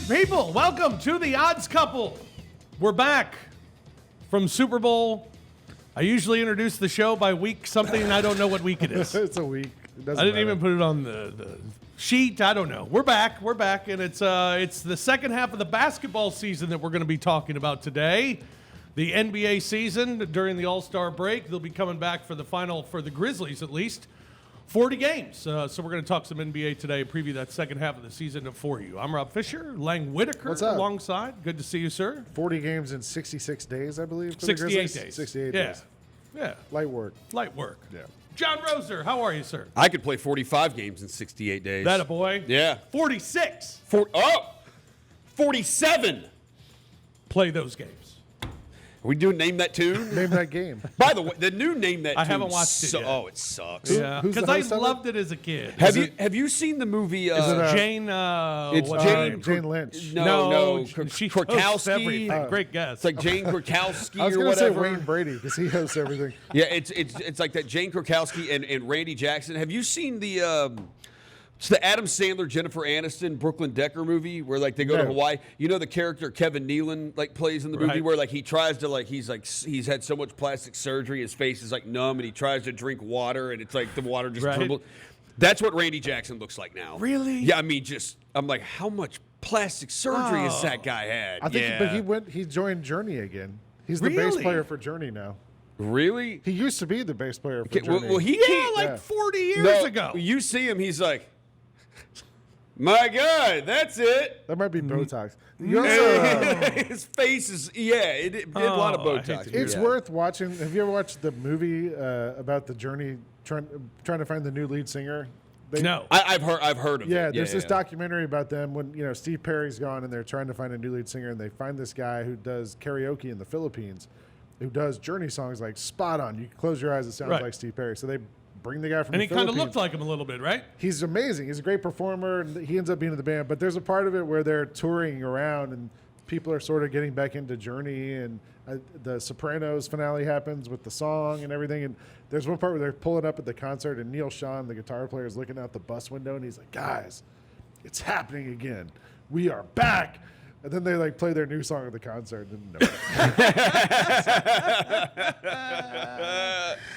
People, welcome to the Odds Couple. We're back from Super Bowl. I usually introduce the show by week something, and I don't know what week it is. It's a week. I didn't even put it on the sheet. I don't know. We're back, and it's the second half of the basketball season that we're going to be talking about today. The NBA season during the All-Star break. They'll be coming back for the final, for the Grizzlies at least, 40 games. So we're going to talk some NBA today, preview that second half of the season for you. I'm Rob Fisher, Lang Whitaker alongside. Good to see you, sir. 40 games in 66 days, I believe. For 68 the days. 68 days. Yeah. Light work. Yeah. John Roser, how are you, sir? I could play 45 games in 68 days. That a boy? Yeah. 46. 47. Play those games. Are we doing Name That Tune? Name that game. By the way, the new Name That Tune. I haven't watched it yet. Oh, it sucks. Yeah, Who's the because I host of it? loved it as a kid. Have you seen the movie? Jane? It's what's her name? Jane Lynch. No. She hosts Krakowski. everything. Great guess. It's like Jane Krakowski I was or going to say whatever. Wayne Brady because he hosts everything. Yeah, it's like that Jane Krakowski and Randy Jackson. Have you seen it's the Adam Sandler, Jennifer Aniston, Brooklyn Decker movie where like they go to Hawaii? You know the character Kevin Nealon like plays in the movie Right. where like he tries to he's had so much plastic surgery, his face is like numb, and he tries to drink water, and it's like the water just dribbles. That's what Randy Jackson looks like now. Really? Yeah, I mean, I'm like, how much plastic surgery has that guy had? I think, but he joined Journey again. He's the bass Really? player for Journey now. Really? He used to be the bass player for Journey. Well, he Yeah, can't. like 40 years ago. You see him, he's like, my God, that's it. That might be Botox. His face is, it did a lot of I hate Botox. to hear It's that. worth watching. Have you ever watched the movie about the Journey trying to find the new lead singer? No. I've heard of it. Yeah, there's this documentary about them when Steve Perry's gone and they're trying to find a new lead singer, and they find this guy who does karaoke in the Philippines, who does Journey songs like spot on. You can close your eyes, it sounds Right. like Steve Perry. So they bring the guy from And the he kind Philippines. of looked like him a little bit, right? He's amazing. He's a great performer, and he ends up being in the band. But there's a part of it where they're touring around, and people are sort of getting back into Journey, and the Sopranos finale happens with the song and everything. And there's one part where they're pulling up at the concert, and Neil Sean, the guitar player, is looking out the bus window, and he's like, "Guys, it's happening again. We are back." And then they like play their new song at the concert. And no.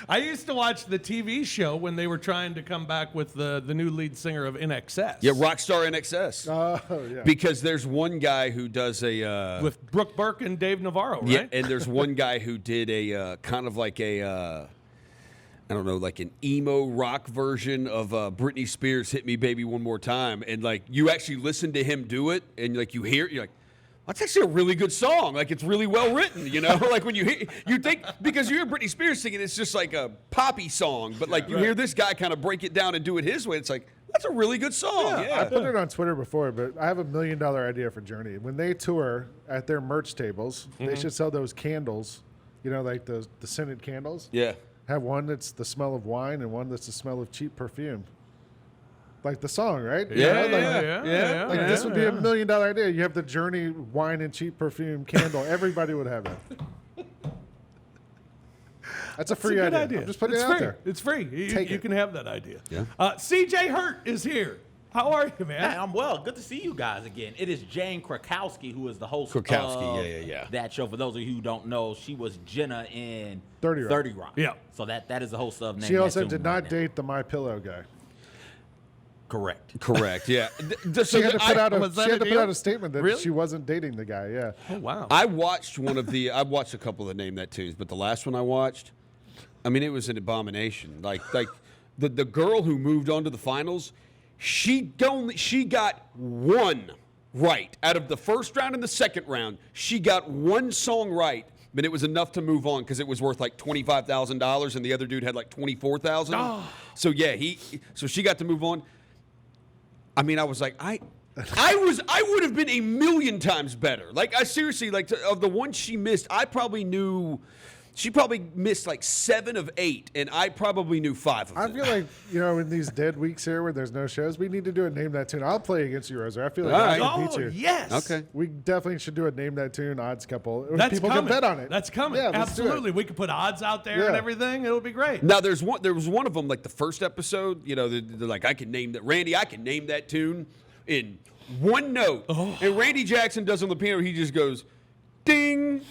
I used to watch the TV show when they were trying to come back with the new lead singer of NXS. Yeah, Rockstar NXS. Oh yeah. Because there's one guy who does a... with Brooke Burke and Dave Navarro, right? Yeah, and there's one guy who did a kind of like a... I don't know, like an emo rock version of Britney Spears' "Hit Me, Baby, One More Time," and like you actually listen to him do it, and like you hear it, you're like, that's actually a really good song. Like it's really well written, you know. Like when you think because you hear Britney Spears singing, it's just like a poppy song, but like you hear this guy kind of break it down and do it his way. It's like that's a really good song. I put it on Twitter before, but I have $1 million idea for Journey. When they tour at their merch tables, they should sell those candles, like the scented candles. Yeah. Have one that's the smell of wine and one that's the smell of cheap perfume. Like the song, right? Yeah. Like this would be $1 million idea. You have the Journey wine and cheap perfume candle. Everybody would have that. That's a free It's a good idea. I'm just putting it out there. It's free. You can have that idea. Yeah. CJ Hurt is here. How are you, man? Hey, I'm well. Good to see you guys again. It is Jane Krakowski who is the host Krakowski, of yeah. that show. For those of you who don't know, she was Jenna in 30 Rock. Yeah. So that is the host of Name She That also Tune did right not now. date the My Pillow guy. Correct. Yeah. She had to put out was that a put deal? out a statement that Really? she wasn't dating the guy. Yeah. Oh, wow. I watched I've watched a couple of Name That Tunes, but the last one I watched, I mean, it was an abomination. Like the girl who moved on to the finals, she got one right out of the first round and the second round. She got one song right, but it was enough to move on because it was worth like $25,000, and the other dude had like $24,000. Oh. So yeah, so she got to move on. I mean, I was like, I would have been 1,000,000 times better. Like, I seriously, like, of the ones she missed, she probably missed like 7 of 8, and I probably knew 5 of them. I feel like, in these dead weeks here where there's no shows, we need to do a Name That Tune. I'll play against you, Roser. I feel like I can beat you. Yes. Okay. We definitely should do a Name That Tune odds couple. That's People coming. can bet on it. That's coming. Yeah, let's do it. Absolutely. We could put odds out there and Yeah. everything. It'll be great. Now, there was one of them, like the first episode, they're like, I can name that, Randy, I can name that tune in one note. And Randy Jackson does on the piano, he just goes, ding.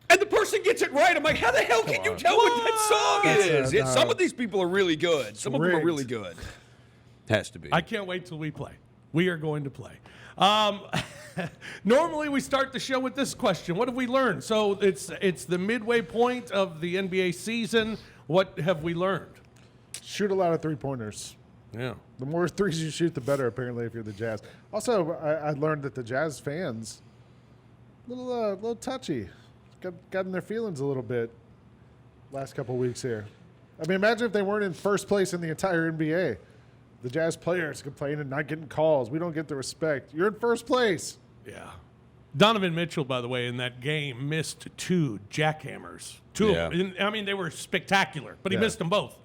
And the person gets it right. I'm like, how the hell can you tell what that song is? Some of these people are really good. Some of them are really good. Has to be. I can't wait till we play. We are going to play. Normally, we start the show with this question. What have we learned? So it's the midway point of the NBA season. What have we learned? Shoot a lot of three-pointers. Yeah. The more threes you shoot, the better, apparently, if you're the Jazz. Also, I learned that the Jazz fans, a little touchy. Got in their feelings a little bit last couple weeks here. I mean, imagine if they weren't in first place in the entire NBA. The Jazz players complaining and not getting calls. We don't get the respect. You're in first place. Yeah. Donovan Mitchell, by the way, in that game missed 2 jackhammers. 2 of them. I mean, they were spectacular, but he missed them both.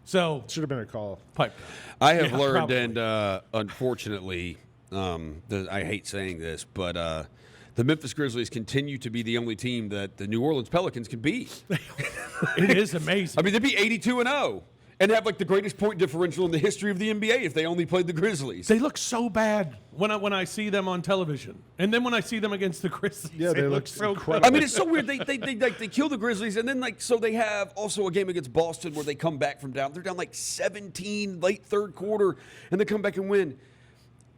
So should have been a call. Pipe. I have learned, and unfortunately, I hate saying this, but the Memphis Grizzlies continue to be the only team that the New Orleans Pelicans can beat. It is amazing. I mean, they'd be 82-0 and have like the greatest point differential in the history of the NBA if they only played the Grizzlies. They look so bad when I see them on television, and then when I see them against the Grizzlies, they look so incredible. I mean, it's so weird. They kill the Grizzlies, and then so they have also a game against Boston where they come back from down. They're down like 17 late third quarter, and they come back and win.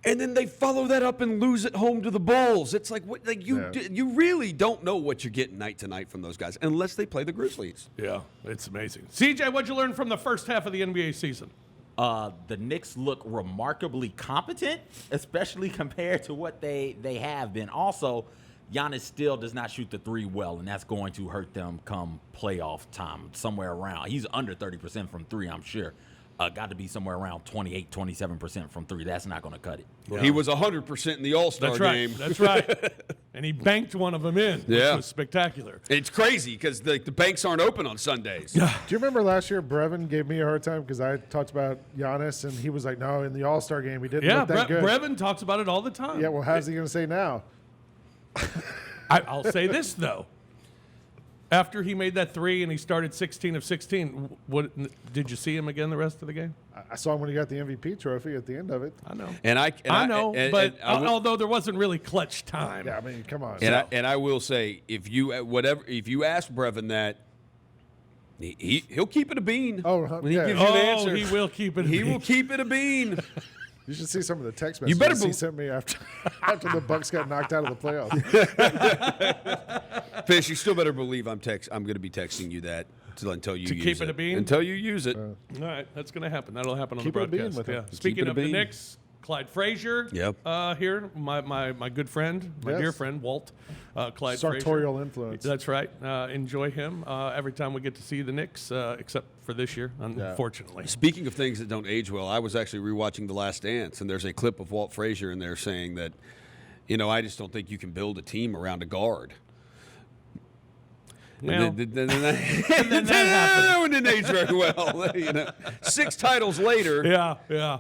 And then they follow that up and lose at home to the Bulls. It's like you really don't know what you're getting night to night from those guys unless they play the Grizzlies. Yeah, it's amazing. CJ, what'd you learn from the first half of the NBA season? The Knicks look remarkably competent, especially compared to what they have been. Also, Giannis still does not shoot the 3 well, and that's going to hurt them come playoff time, somewhere around. He's under 30% from 3, I'm sure. Got to be somewhere around 28, 27% from 3. That's not going to cut it. Well, he was 100% in the All-Star game. That's right. And he banked one of them in, which was spectacular. It's crazy because the banks aren't open on Sundays. Do you remember last year Brevin gave me a hard time because I talked about Giannis, and he was like, no, in the All-Star game, he didn't look that good. Brevin talks about it all the time. Yeah, well, how's he going to say now? I'll say this, though. After he made that 3 and he started 16 of 16, did you see him again the rest of the game? I saw him when he got the MVP trophy at the end of it. I know. I know, but although there wasn't really clutch time. Yeah, I mean, come on. And I will say, if you ask Brevin that, he'll keep it a bean. Oh, when he yeah. gives you the answer, he will keep it. He will keep it a bean. You should see some of the text You messages better he sent me after the Bucks got knocked out of the playoffs. Fish, you still better believe I'm going to be texting you that until you use keep it. it a bean? Until you use it. All right, that's going to happen. That'll happen on Keep the it a bean broadcast. with him. Yeah. Keep Speaking it a of the bean. Knicks, Clyde Frazier here, my good friend, my dear friend, Walt. Clyde Sartorial Frazier. influence. That's right. Enjoy him every time we get to see the Knicks, except for this year, unfortunately. Speaking of things that don't age well, I was actually rewatching The Last Dance, and there's a clip of Walt Frazier in there saying that, I just don't think you can build a team around a guard. Well, and then that happened. That one didn't age very well. 6 titles later. Yeah.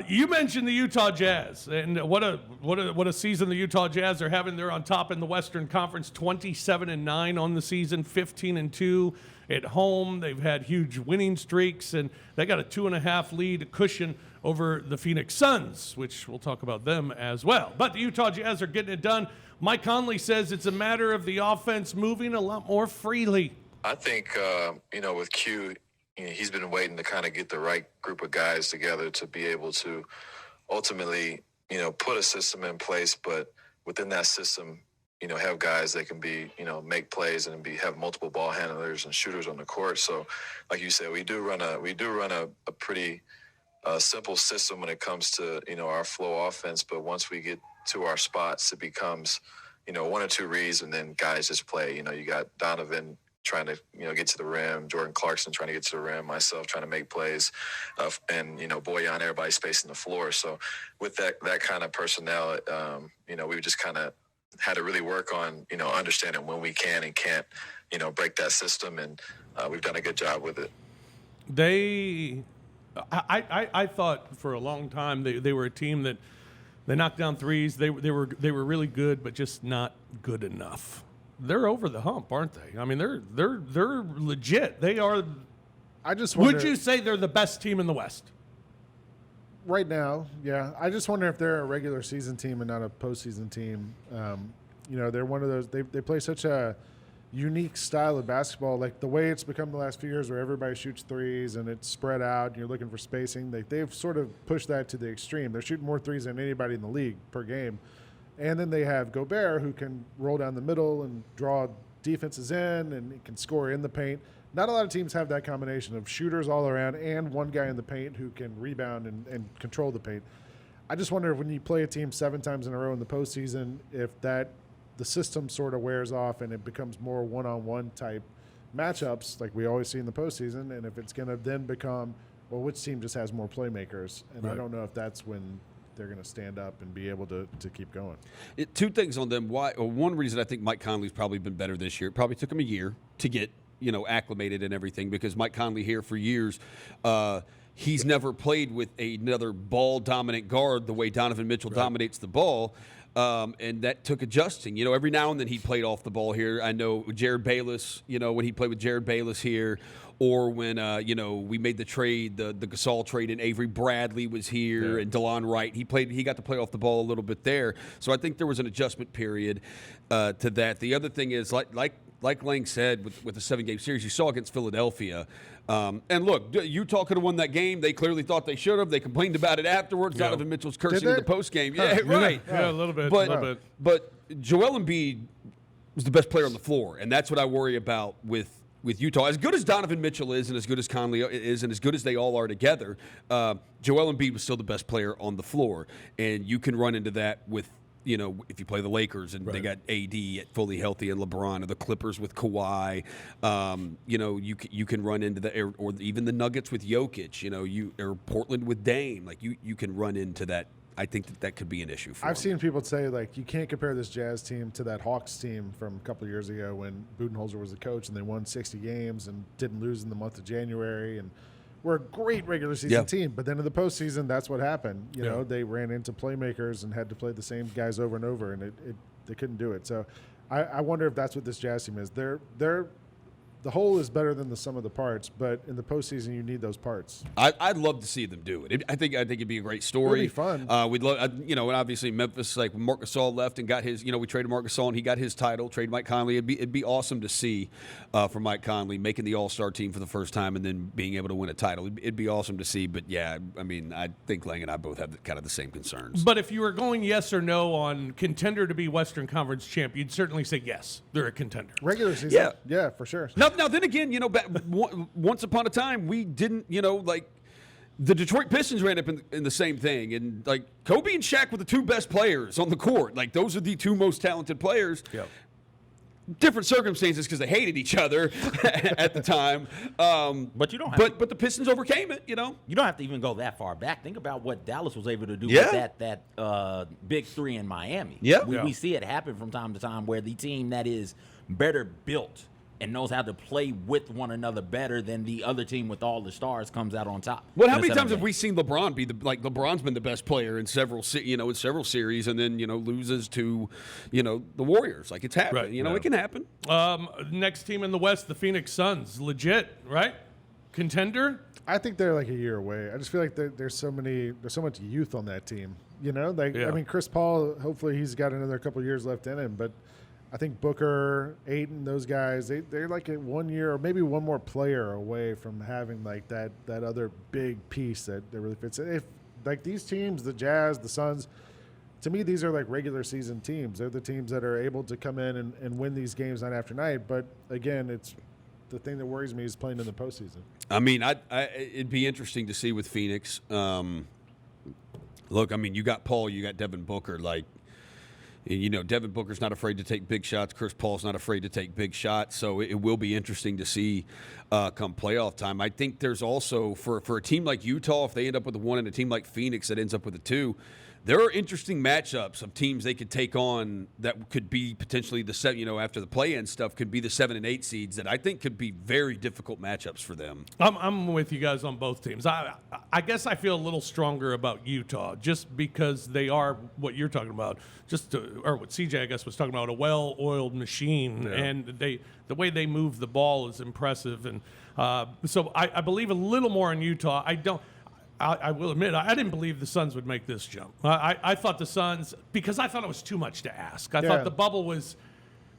You mentioned the Utah Jazz, and what a season the Utah Jazz are having. They're on top in the Western Conference, 27-9 on the season, 15-2 at home. They've had huge winning streaks, and they got a 2.5 lead cushion over the Phoenix Suns, which we'll talk about them as well. But the Utah Jazz are getting it done. Mike Conley says it's a matter of the offense moving a lot more freely. I think, with Q, he's been waiting to kind of get the right group of guys together to be able to ultimately, put a system in place, but within that system, have guys that can be, make plays and have multiple ball handlers and shooters on the court. So, like you said, we do run a pretty simple system when it comes to, our flow offense. But once we get to our spots, it becomes, 1 or 2 reads, and then guys just play. You got Donovan trying to, get to the rim, Jordan Clarkson trying to get to the rim, myself trying to make plays, and, Boyan, everybody spacing the floor. So with that kind of personnel, we just kind of had to really work on, understanding when we can and can't, break that system, and we've done a good job with it. I thought for a long time they were a team that they knocked down threes. They were really good, but just not good enough. They're over the hump, aren't they? I mean, they're legit. They are. I just wonder, would you say they're the best team in the West? Right now, yeah. I just wonder if they're a regular season team and not a postseason team. They're one of those. They play such a unique style of basketball, like the way it's become the last few years, where everybody shoots threes and it's spread out. And you're looking for spacing. They've sort of pushed that to the extreme. They're shooting more threes than anybody in the league per game. And then they have Gobert, who can roll down the middle and draw defenses in, and he can score in the paint. Not a lot of teams have that combination of shooters all around and one guy in the paint who can rebound and control the paint. I just wonder if when you play a team 7 times in a row in the postseason, if the system sort of wears off and it becomes more one-on-one type matchups like we always see in the postseason, and if it's going to then become, well, which team just has more playmakers? And I don't know if that's when they're going to stand up and be able to keep going. Two things on them. One reason I think Mike Conley's probably been better this year. It probably took him a year to get acclimated and everything, because Mike Conley here for years, he's never played with another ball-dominant guard the way Donovan Mitchell dominates the ball, and that took adjusting. Every now and then he played off the ball here. I know Jared Bayless, when he played with Jared Bayless here, or when, we made the trade, the Gasol trade, and Avery Bradley was here, and DeLon Wright. He got to play off the ball a little bit there. So I think there was an adjustment period to that. The other thing is, like Lang said, with the 7-game series, you saw against Philadelphia. And look, Utah could have won that game. They clearly thought they should have. They complained about it afterwards. Yeah. Donovan Mitchell's cursing in the postgame. Yeah, right. Yeah, a little bit. But Joel Embiid was the best player on the floor, and that's what I worry about with Utah. As good as Donovan Mitchell is, and as good as Conley is, and as good as they all are together, Joel Embiid was still the best player on the floor. And you can run into that with, if you play the Lakers and they got AD fully healthy and LeBron, or the Clippers with Kawhi, you can run into or even the Nuggets with Jokic, or Portland with Dame. Like you can run into that. I think that could be an issue for I've them. seen people say, like, you can't compare this Jazz team to that Hawks team from a couple of years ago when Budenholzer was the coach and they won 60 games and didn't lose in the month of January. And we're a great regular season team. But then in the postseason, that's what happened. They ran into playmakers and had to play the same guys over and over, and they couldn't do it. So I wonder if that's what this Jazz team is. The whole is better than the sum of the parts, but in the postseason, you need those parts. I'd love to see them do it. I think it'd be a great story. It'd be fun. We'd love, and obviously Memphis, like when Marc Gasol left and got his, we traded Marc Gasol and he got his title. Traded Mike Conley. It'd be awesome to see for Mike Conley making the All-Star team for the first time and then being able to win a title. It'd be awesome to see. But yeah, I think Lang and I both have kind of the same concerns. But if you were going yes or no on contender to be Western Conference champ, you'd certainly say yes, they're a contender. Regular season, yeah, for sure. Now then again, once upon a time, we didn't, like the Detroit Pistons ran up in the same thing. And like Kobe and Shaq were the two best players on the court. Like those are the two most talented players. Yep. Different circumstances because they hated each other at the time. But you don't have but the Pistons overcame it, You don't have to even go that far back. Think about what Dallas was able to do Yeah. with that big three in Miami. Yeah. We see it happen from time to time where the team that is better built and knows how to play with one another better than the other team with all the stars comes out on top. Well, how many times have we seen LeBron be LeBron's been the best player in several series, and then loses to the Warriors? Like it's happened. Right, It can happen. Next team in the West, the Phoenix Suns, legit, right? Contender. I think they're like a year away. I just feel like there's so much youth on that team. Chris Paul, hopefully he's got another couple of years left in him, but I think Booker, Ayton, those guys, they're like a 1 year or maybe one more player away from having like that other big piece that really fits. If like these teams, the Jazz, the Suns, to me, these are like regular season teams. They're the teams that are able to come in and win these games night after night. But again, it's the thing that worries me is playing in the postseason. It'd be interesting to see with Phoenix. Look, you got Paul, you got Devin Booker, like. Devin Booker's not afraid to take big shots. Chris Paul's not afraid to take big shots. So it will be interesting to see come playoff time. I think there's also, for a team like Utah, if they end up with a 1 and a team like Phoenix that ends up with a 2, there are interesting matchups of teams they could take on that could be potentially the 7, after the play-in stuff, could be the 7 and 8 seeds that I think could be very difficult matchups for them. I'm with you guys on both teams. I guess I feel a little stronger about Utah just because they are what you're talking about, or what CJ I guess was talking about, a well-oiled machine, and the way they move the ball is impressive, and so I believe a little more in Utah. I will admit, I didn't believe the Suns would make this jump. I thought the Suns, because I thought it was too much to ask. I thought the bubble was,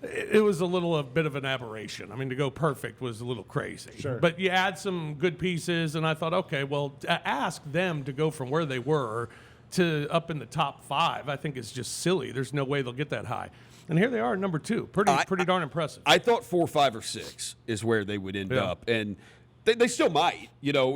it was a bit of an aberration. I mean, to go perfect was a little crazy. Sure. But you add some good pieces, and I thought, okay, well, ask them to go from where they were to up in the top 5, I think is just silly. There's no way they'll get that high. And here they are, number 2. Pretty darn impressive. I thought 4, 5, or 6 is where they would end up, and they still might,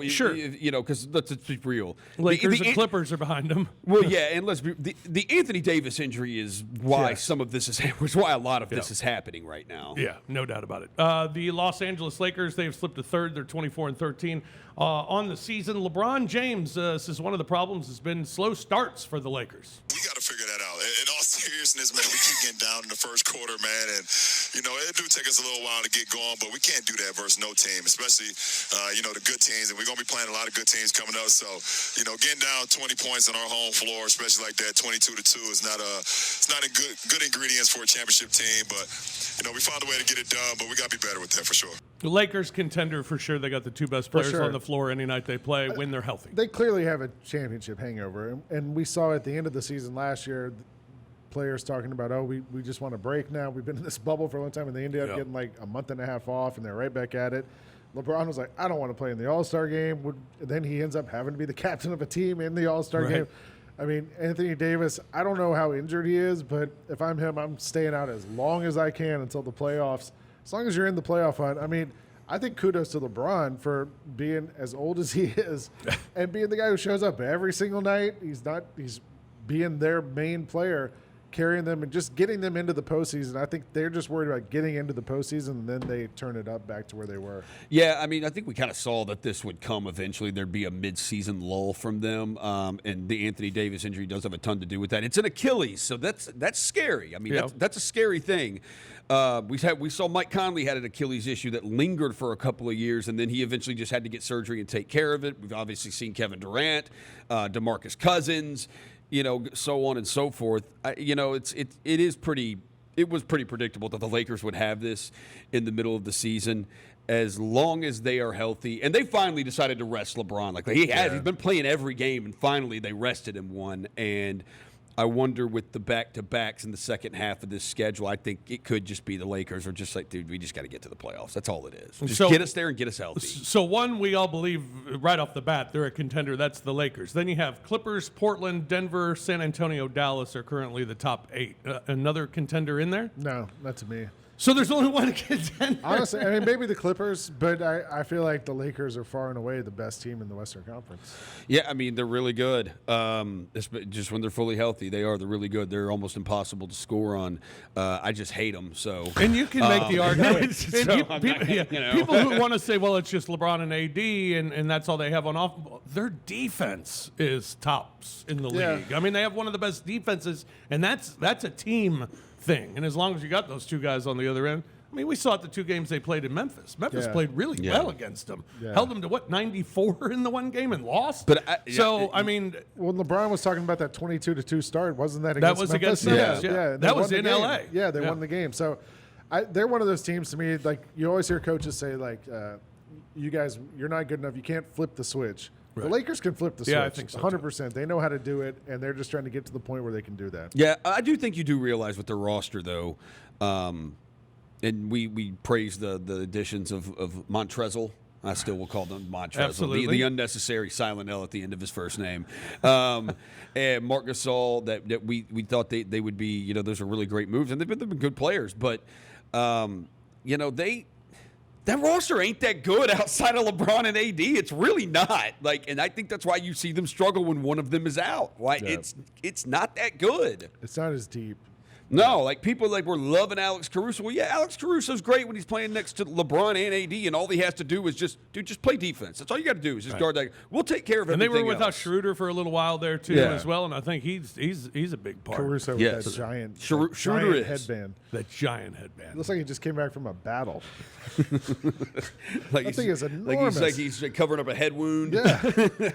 Sure. Because let's be real. Lakers and Clippers are behind them. Well, yeah, and let's be the Anthony Davis injury is why some of this is why a lot of this is happening right now. Yeah, no doubt about it. The Los Angeles Lakers, they've slipped to 3rd. They're 24-13 on the season. LeBron James says one of the problems has been slow starts for the Lakers. We got to figure that out. In all seriousness, man, we keep getting down in the first quarter, man, and it do take us a little while to get going, but we can't do that versus no team, especially the good teams, and we're gonna be playing a lot of good teams coming up. So, getting down 20 points on our home floor, especially like that, 22-2, is not a good ingredients for a championship team. But we found a way to get it done, but we gotta be better with that for sure. The Lakers contender for sure. They got the 2 best players on the floor any night they play when they're healthy. They clearly have a championship hangover, and we saw at the end of the season last year, players talking about, we just want to break now. We've been in this bubble for a long time, and they ended up getting like a month and a half off, and they're right back at it. LeBron was like, I don't want to play in the All-Star game. Then he ends up having to be the captain of a team in the All-Star game. I mean, Anthony Davis, I don't know how injured he is, but if I'm him, I'm staying out as long as I can until the playoffs. As long as you're in the playoff hunt. I mean, I think kudos to LeBron for being as old as he is and being the guy who shows up every single night. He's being their main player, carrying them and just getting them into the postseason. I think they're just worried about getting into the postseason, and then they turn it up back to where they were. Yeah, I mean, I think we kind of saw that this would come eventually. There'd be a mid-season lull from them, and the Anthony Davis injury does have a ton to do with that. It's an Achilles, so that's scary. I mean, that's a scary thing. We saw Mike Conley had an Achilles issue that lingered for a couple of years, and then he eventually just had to get surgery and take care of it. We've obviously seen Kevin Durant, DeMarcus Cousins, so on and so forth. It was pretty predictable that the Lakers would have this in the middle of the season as long as they are healthy. And they finally decided to rest LeBron. He's been playing every game, and finally they rested him one. And I wonder with the back-to-backs in the second half of this schedule, I think it could just be the Lakers are just like, dude, we just got to get to the playoffs. That's all it is. Just get us there and get us healthy. So one, we all believe right off the bat they're a contender. That's the Lakers. Then you have Clippers, Portland, Denver, San Antonio, Dallas are currently the top 8. Another contender in there? No, not to me. So there's only one contender. Honestly, I mean, maybe the Clippers, but I feel like the Lakers are far and away the best team in the Western Conference. Yeah, I mean, they're really good. Just when they're fully healthy, they're really good. They're almost impossible to score on. I just hate them. So, and you can make the argument. People who want to say, well, it's just LeBron and AD, and that's all they have on off. Their defense is tops in the league. I mean, they have one of the best defenses, and that's a team thing. And as long as you got those 2 guys on the other end, I mean, we saw it the 2 games they played in Memphis. Memphis played really well against them. Yeah. Held them to 94 in the one game and lost. When LeBron was talking about that 22-2 start, wasn't that against Memphis? Against Memphis. Yeah. That was in LA. Yeah, they won the game. So they're one of those teams to me, like you always hear coaches say, like, you guys, you're not good enough. You can't flip the switch. Right. The Lakers can flip the switch. I think so 100%. They know how to do it, and they're just trying to get to the point where they can do that. Yeah, I do think you do realize with their roster, though, and we praise the additions of Montrezl. I still will call them Montrezl, the unnecessary silent L at the end of his first name. And Marc Gasol, that we thought they would be, those are really great moves, and they've been good players, but that roster ain't that good outside of LeBron and AD. It's really not. And I think that's why you see them struggle when one of them is out. It's not that good. It's not as deep. No, people were loving Alex Caruso. Well, yeah, Alex Caruso's great when he's playing next to LeBron and AD, and all he has to do is just play defense. That's all you got to do is just guard that. We'll take care of everything. And they were without Schroeder for a little while there too, as well, and I think he's a big part. Caruso with that giant, Schroeder headband. That giant headband. Looks like he just came back from a battle. That thing is enormous. He's covering up a head wound. Yeah.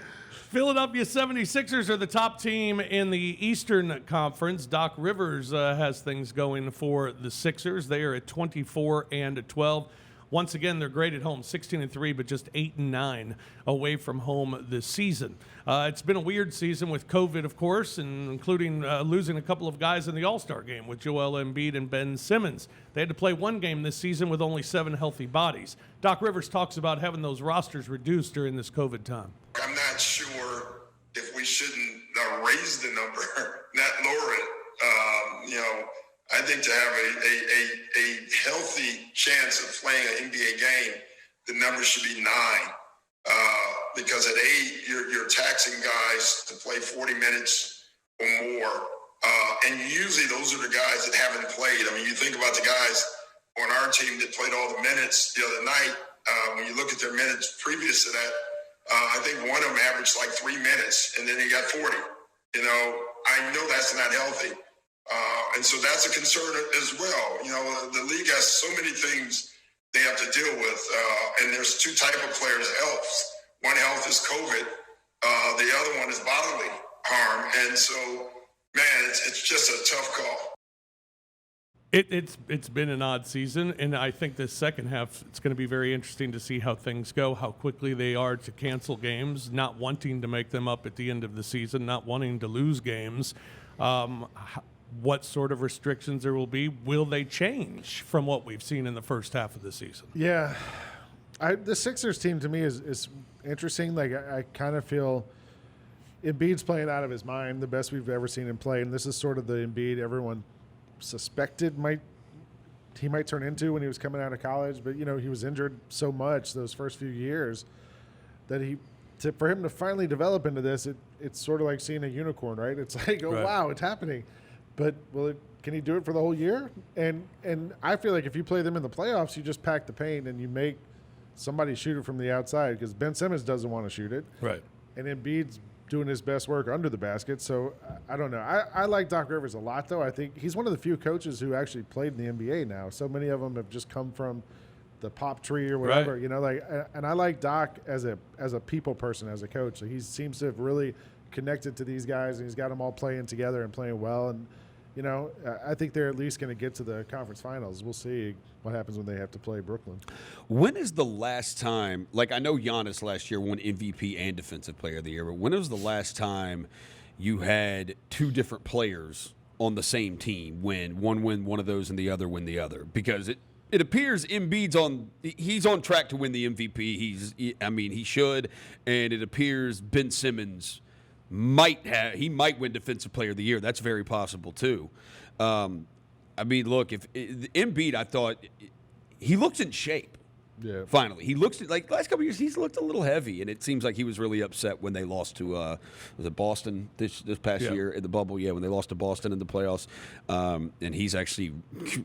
Philadelphia 76ers are the top team in the Eastern Conference. Doc Rivers has things going for the Sixers. They are at 24-12. Once again, they're great at home, 16-3, but just 8-9 away from home this season. It's been a weird season with COVID, of course, and including losing a couple of guys in the All-Star game with Joel Embiid and Ben Simmons. They had to play one game this season with only 7 healthy bodies. Doc Rivers talks about having those rosters reduced during this COVID time. I'm not sure if we shouldn't raise the number, not lower it. I think to have a healthy chance of playing an NBA game, the number should be 9. Because at 8, you're taxing guys to play 40 minutes or more. And usually those are the guys that haven't played. I mean, you think about the guys on our team that played all the minutes the other night. When you look at their minutes previous to that, I think one of them averaged like 3 minutes, and then he got 40. I know that's not healthy. And so that's a concern as well. The league has so many things they have to deal with. And there's 2 type of players' healths. One health is COVID. The other one is bodily harm. And so, man, it's just a tough call. It's been an odd season, and I think this second half, it's going to be very interesting to see how things go, how quickly they are to cancel games, not wanting to make them up at the end of the season, not wanting to lose games. What sort of restrictions there will be? Will they change from what we've seen in the first half of the season? Yeah. The Sixers team to me is interesting. Like, I kind of feel Embiid's playing out of his mind, the best we've ever seen him play. And this is sort of the Embiid everyone suspected he might turn into when he was coming out of college. But, he was injured so much those first few years that for him to finally develop into this, it's sort of like seeing a unicorn, right? It's like, oh, right. Wow, it's happening. But can he do it for the whole year? And I feel like if you play them in the playoffs, you just pack the paint and you make somebody shoot it from the outside, because Ben Simmons doesn't want to shoot it. Right. And Embiid's doing his best work under the basket. So I don't know. I like Doc Rivers a lot, though. I think he's one of the few coaches who actually played in the NBA now. So many of them have just come from the pop tree or whatever, right. And I like Doc as a people person, as a coach. So he seems to have really connected to these guys, and he's got them all playing together and playing well. And I think they're at least going to get to the conference finals. We'll see what happens when they have to play Brooklyn. When is the last time, like I know Giannis last year won MVP and Defensive Player of the Year, but when was the last time you had 2 different players on the same team win one of those and the other win the other? Because it appears Embiid's on track to win the MVP. He should, and it appears Ben Simmons might win Defensive Player of the Year. That's very possible too. Look, if Embiid, I thought he looks in shape. Yeah. Finally, he looks like last couple of years he's looked a little heavy, and it seems like he was really upset when they lost to was it Boston this past year in the bubble? Yeah, when they lost to Boston in the playoffs, and he's actually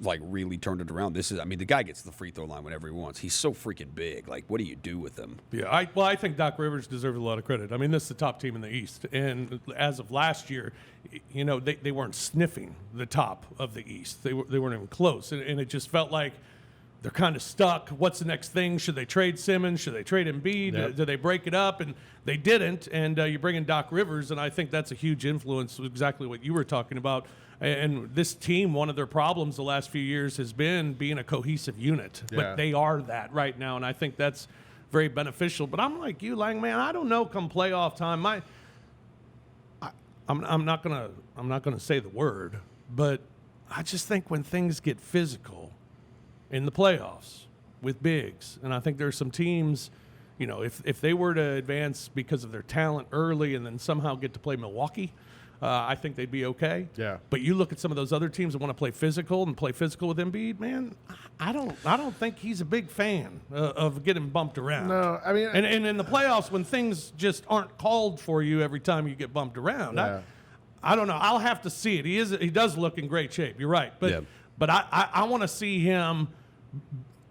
like really turned it around. The guy gets the free throw line whenever he wants. He's so freaking big. Like, what do you do with him? Yeah, I think Doc Rivers deserves a lot of credit. I mean, this is the top team in the East, and as of last year, they weren't sniffing the top of the East. They weren't even close, and it just felt like they're kind of stuck. What's the next thing? Should they trade Simmons? Should they trade Embiid? Yep. Do they break it up? And they didn't. And you bring in Doc Rivers, and I think that's a huge influence, exactly what you were talking about. And this team, one of their problems the last few years has been being a cohesive unit. Yeah. But they are that right now, and I think that's very beneficial. But I'm like you, Lang, man, I don't know come playoff time. I'm not gonna say the word, but I just think when things get physical in the playoffs with bigs. And I think there's some teams, if they were to advance because of their talent early and then somehow get to play Milwaukee, I think they'd be okay. Yeah. But you look at some of those other teams that want to play physical with Embiid, man, I don't think he's a big fan of getting bumped around. No, I mean, and in the playoffs when things just aren't called for you every time you get bumped around. Yeah. I don't know. I'll have to see it. He does look in great shape. You're right. But I want to see him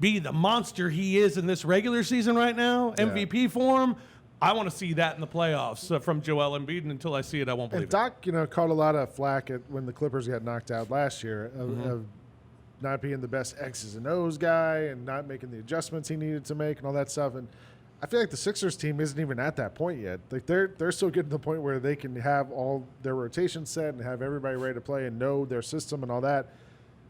be the monster he is in this regular season right now, MVP form. I want to see that in the playoffs from Joel Embiid, and until I see it, I won't believe it. Doc, caught a lot of flack when the Clippers got knocked out last year of not being the best X's and O's guy and not making the adjustments he needed to make and all that stuff. And I feel like the Sixers team isn't even at that point yet. Like they're still getting to the point where they can have all their rotations set and have everybody ready to play and know their system and all that.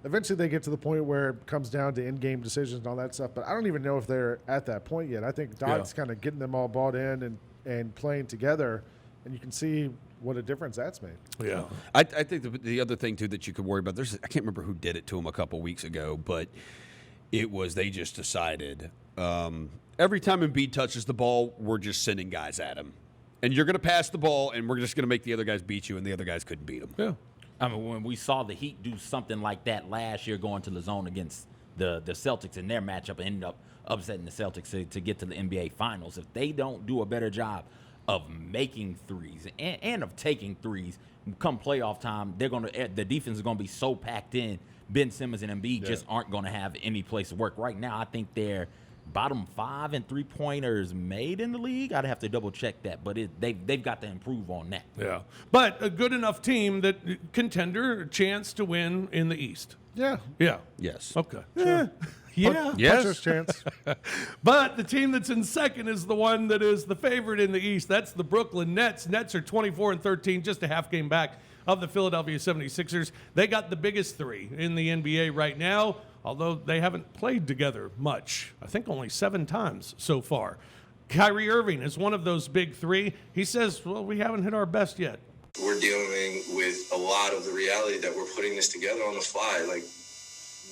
eventually they get to the point where it comes down to in-game decisions and all that stuff. But I don't even know if they're at that point yet. I think Dodd's kind of getting them all bought in and playing together, and you can see what a difference that's made. Yeah, I think the other thing too that you could worry about. I can't remember who did it to him a couple weeks ago, but it was they just decided every time Embiid touches the ball, we're just sending guys at him, and you're going to pass the ball, and we're just going to make the other guys beat you, and the other guys couldn't beat him. Yeah. I mean, when we saw the Heat do something like that last year, going to the zone against the Celtics in their matchup, and ended up upsetting the Celtics to get to the NBA Finals. If they don't do a better job of making threes and of taking threes, come playoff time, the defense is gonna be so packed in. Ben Simmons and Embiid just aren't gonna have any place to work. Right now, I think they're bottom 5 in 3-pointers made in the league. I'd have to double check that, but they've got to improve on that. Yeah, but a good enough team that contender chance to win in the East. Yeah. Yeah. Yes. Okay. Yeah. Yeah. Yes. Puncher's chance. But the team that's in second is the one that is the favorite in the East. That's the Brooklyn Nets. Nets are 24-13, just a half game back of the Philadelphia 76ers. They got the biggest three in the NBA right now, although they haven't played together much. I think only 7 times so far. Kyrie Irving is one of those big three. He says, well, we haven't hit our best yet. We're dealing with a lot of the reality that we're putting this together on the fly. Like,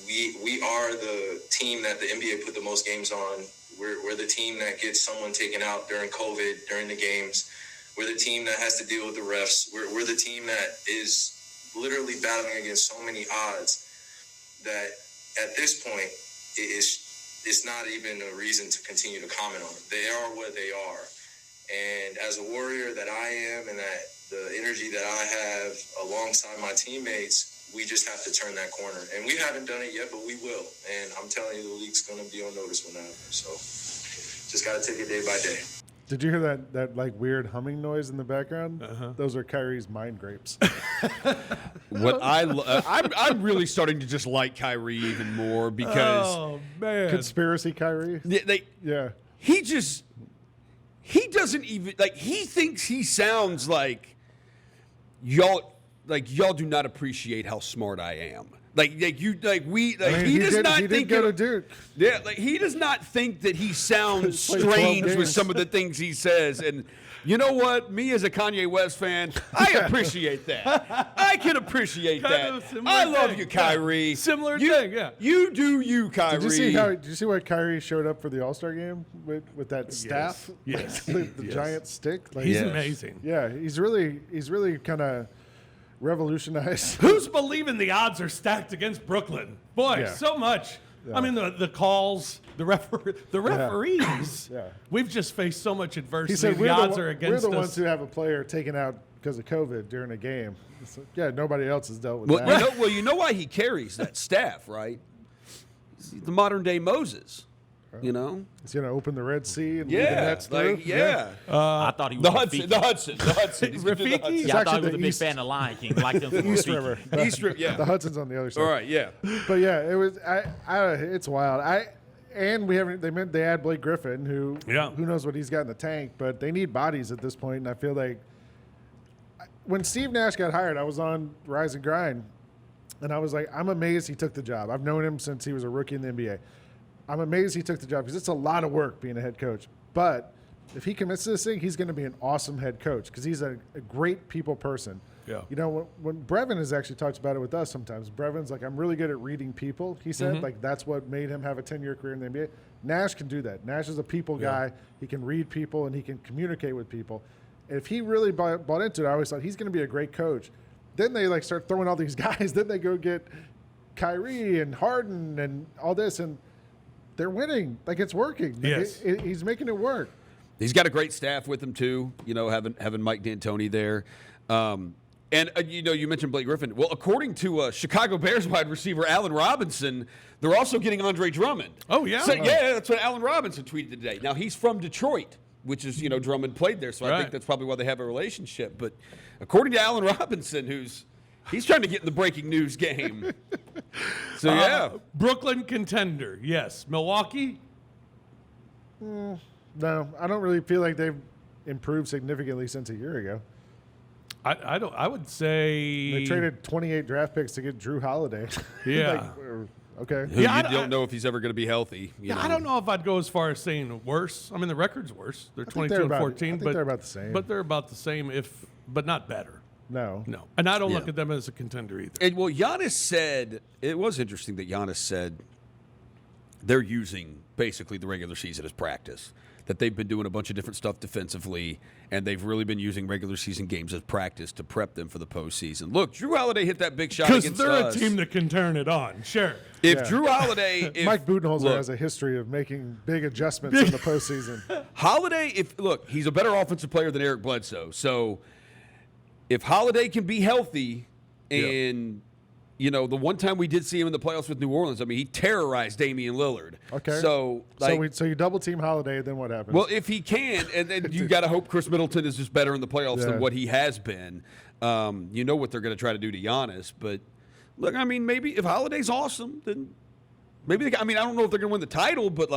we are the team that the NBA put the most games on. We're the team that gets someone taken out during COVID, during the games. We're the team that has to deal with the refs. We're the team that is literally battling against so many odds that at this point, it's not even a reason to continue to comment on it. They are what they are. And as a warrior that I am, and that the energy that I have alongside my teammates, we just have to turn that corner. And we haven't done it yet, but we will. And I'm telling you, the league's going to be on notice when that happens. So just got to take it day by day. Did you hear that like weird humming noise in the background? Those are Kyrie's mind grapes. What I'm really starting to just like Kyrie even more because Oh, man. Conspiracy Kyrie. Yeah. he doesn't even like he thinks he sounds like y'all do not appreciate how smart I am. He does not think go to Duke. Yeah, like he does not think that he sounds Played 12 strange with games. some of the things he says. And you know what? Me as a Kanye West fan, I appreciate that. I can appreciate Kind of that. similar I love thing. you, Kyrie. Yeah. Similar You- thing, yeah. You do you, Kyrie. Did you see why Kyrie showed up for the All-Star game with that staff? Yes. the Yes. giant stick. Like, He's Yes. amazing. Yeah, he's really kind of revolutionized. Who's believing the odds are stacked against Brooklyn? Boy, Yeah. so much. Yeah. I mean, the calls, the referees. Yeah. We've just faced so much adversity. He said the we're odds the, are against we're the us. ones who have a player taken out because of COVID during a game. It's like, yeah, nobody else has dealt with Well, that. you know why he carries that staff, right? He's the modern day Moses. You know? He's going to open the Red Sea and lead the Yeah. Nets through. Like, yeah. I thought he was The Rafiki. Hudson. He's gonna do the Rafiki? Hudson. Yeah, I It's thought he actually was a the big East- fan of Lion King. Like them some East Rafiki. River. East River, yeah. The Hudson's on the other side. All right, yeah. But yeah, it was. It's wild. And we haven't. They add Blake Griffin, who knows what he's got in the tank. But they need bodies at this point, and I feel like when Steve Nash got hired, I was on Rise and Grind, and I was like, I'm amazed he took the job. I've known him since he was a rookie in the NBA. I'm amazed he took the job because it's a lot of work being a head coach. But if he commits to this thing, he's going to be an awesome head coach because he's a great people person. Yeah. You know, when Brevin has actually talked about it with us sometimes, Brevin's like, I'm really good at reading people, he said. Like, that's what made him have a 10-year career in the NBA. Nash can do that. Nash is a people guy. He can read people, and he can communicate with people. And if he really bought into it, I always thought he's going to be a great coach. Then they, like, start throwing all these guys. Then they go get Kyrie and Harden and all this, and they're winning. Like, it's working. Like, Yes. he's making it work. He's got a great staff with him too. You know, having Mike D'Antoni there, and you know, you mentioned Blake Griffin. Well, according to Chicago Bears wide receiver Allen Robinson, they're also getting Andre Drummond. Oh, yeah? So, yeah, that's what Allen Robinson tweeted today. Now he's from Detroit, which is Drummond played there, so I Right. think that's probably why they have a relationship. But according to Allen Robinson, he's trying to get in the breaking news game. So yeah, Brooklyn contender, yes. Milwaukee, No, I don't really feel like they've improved significantly since a year ago. I would say They traded 28 draft picks to get Drew Holiday. Yeah. Okay. Who Yeah, you don't know if he's ever going to be healthy. You know? I don't know if I'd go as far as saying worse. I mean, the record's worse. They're 22 and 14, they're about the same. But they're about the same, but not better. No. And I don't look Yeah. at them as a contender either. And well, Giannis said it was interesting that Giannis said they're using basically the regular season as practice. That they've been doing a bunch of different stuff defensively, and they've really been using regular season games as practice to prep them for the postseason. Look, Drew Holiday hit that big shot Because against they're us. a team that can turn it on. Sure. If Yeah. Drew Holiday, Mike Budenholzer look, has a history of making big adjustments in the postseason. Holiday, he's a better offensive player than Eric Bledsoe. So if Holiday can be healthy and the one time we did see him in the playoffs with New Orleans, I mean, he terrorized Damian Lillard. Okay. So So you double team Holiday, then what happens? well, if he can, and then you got to hope Chris Middleton is just better in the playoffs Yeah. than what he has been. You know what they're going to try to do to Giannis, but look, I mean, maybe if Holiday's awesome, then maybe I don't know if they're going to win the title, but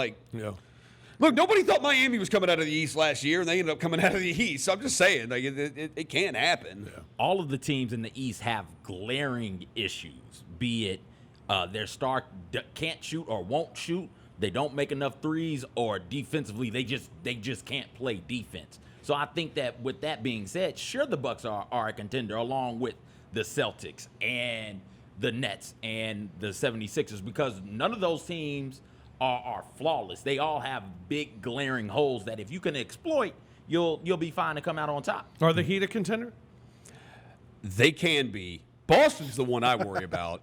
look, nobody thought Miami was coming out of the East last year, and they ended up coming out of the East. So I'm just saying, like, it can happen. Yeah. All of the teams in the East have glaring issues, be it their star can't shoot or won't shoot, they don't make enough threes, or defensively they just can't play defense. So I think that with that being said, sure, the Bucks are a contender along with the Celtics and the Nets and the 76ers, because none of those teams are flawless. They all have big glaring holes that if you can exploit, you'll be fine to come out on top. Are the Heat a contender? They can be. Boston's the one I worry about.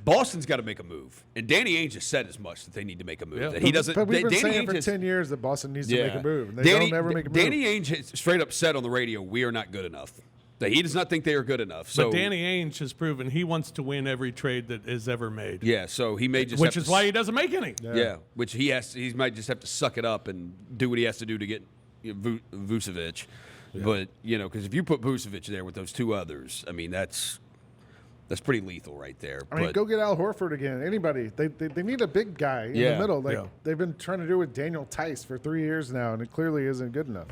Boston's got to make a move, and Danny Ainge has said as much that they need to make a move. Yeah. That he doesn't. But we've been Danny saying Ainge for has- 10 years that Boston needs to make a move, and they Danny, don't ever make a move. Danny Ainge has straight up said on the radio, "We are not good enough." That he does not think they are good enough. So But Danny Ainge has proven he wants to win every trade that is ever made. yeah, so he may just Which have is to why he doesn't make any. Yeah, which he might just have to suck it up and do what he has to do to get Vucevic. Yeah. But because if you put Vucevic there with those two others, I mean that's pretty lethal right there. I mean, go get Al Horford again. Anybody. They need a big guy in the middle. They've been trying to do it with Daniel Tice for 3 years now, and it clearly isn't good enough.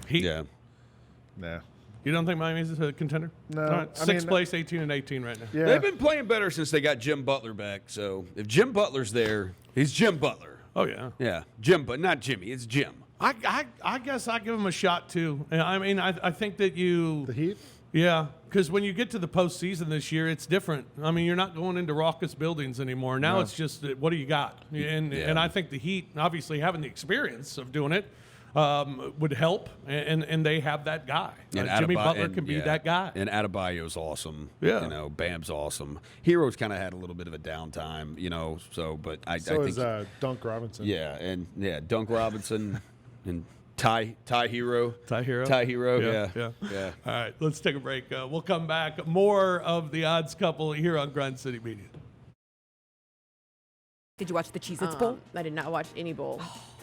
Nah. You don't think Miami's a contender? No. All right, sixth place, 18 and 18 right now. Yeah. They've been playing better since they got Jim Butler back. So if Jim Butler's there, he's Jim Butler. Oh, yeah. Yeah, Jim, but not Jimmy. It's Jim. I guess I give him a shot, too. I mean, I think that The Heat? Yeah, because when you get to the postseason this year, it's different. I mean, you're not going into raucous buildings anymore. Now it's just, what do you got? And I think the Heat, obviously having the experience of doing it, would help, and they have that guy. Jimmy Butler can be that guy. And Adebayo's awesome. Yeah. Bam's awesome. Hero's kind of had a little bit of a downtime, but I think is Dunk Robinson. Yeah, Dunk Robinson and Ty Hero. Ty Hero? Ty Hero, Yeah. All right, let's take a break. We'll come back. More of the Odds Couple here on Grind City Media. Did you watch the Cheez-Its Bowl? I did not watch any bowl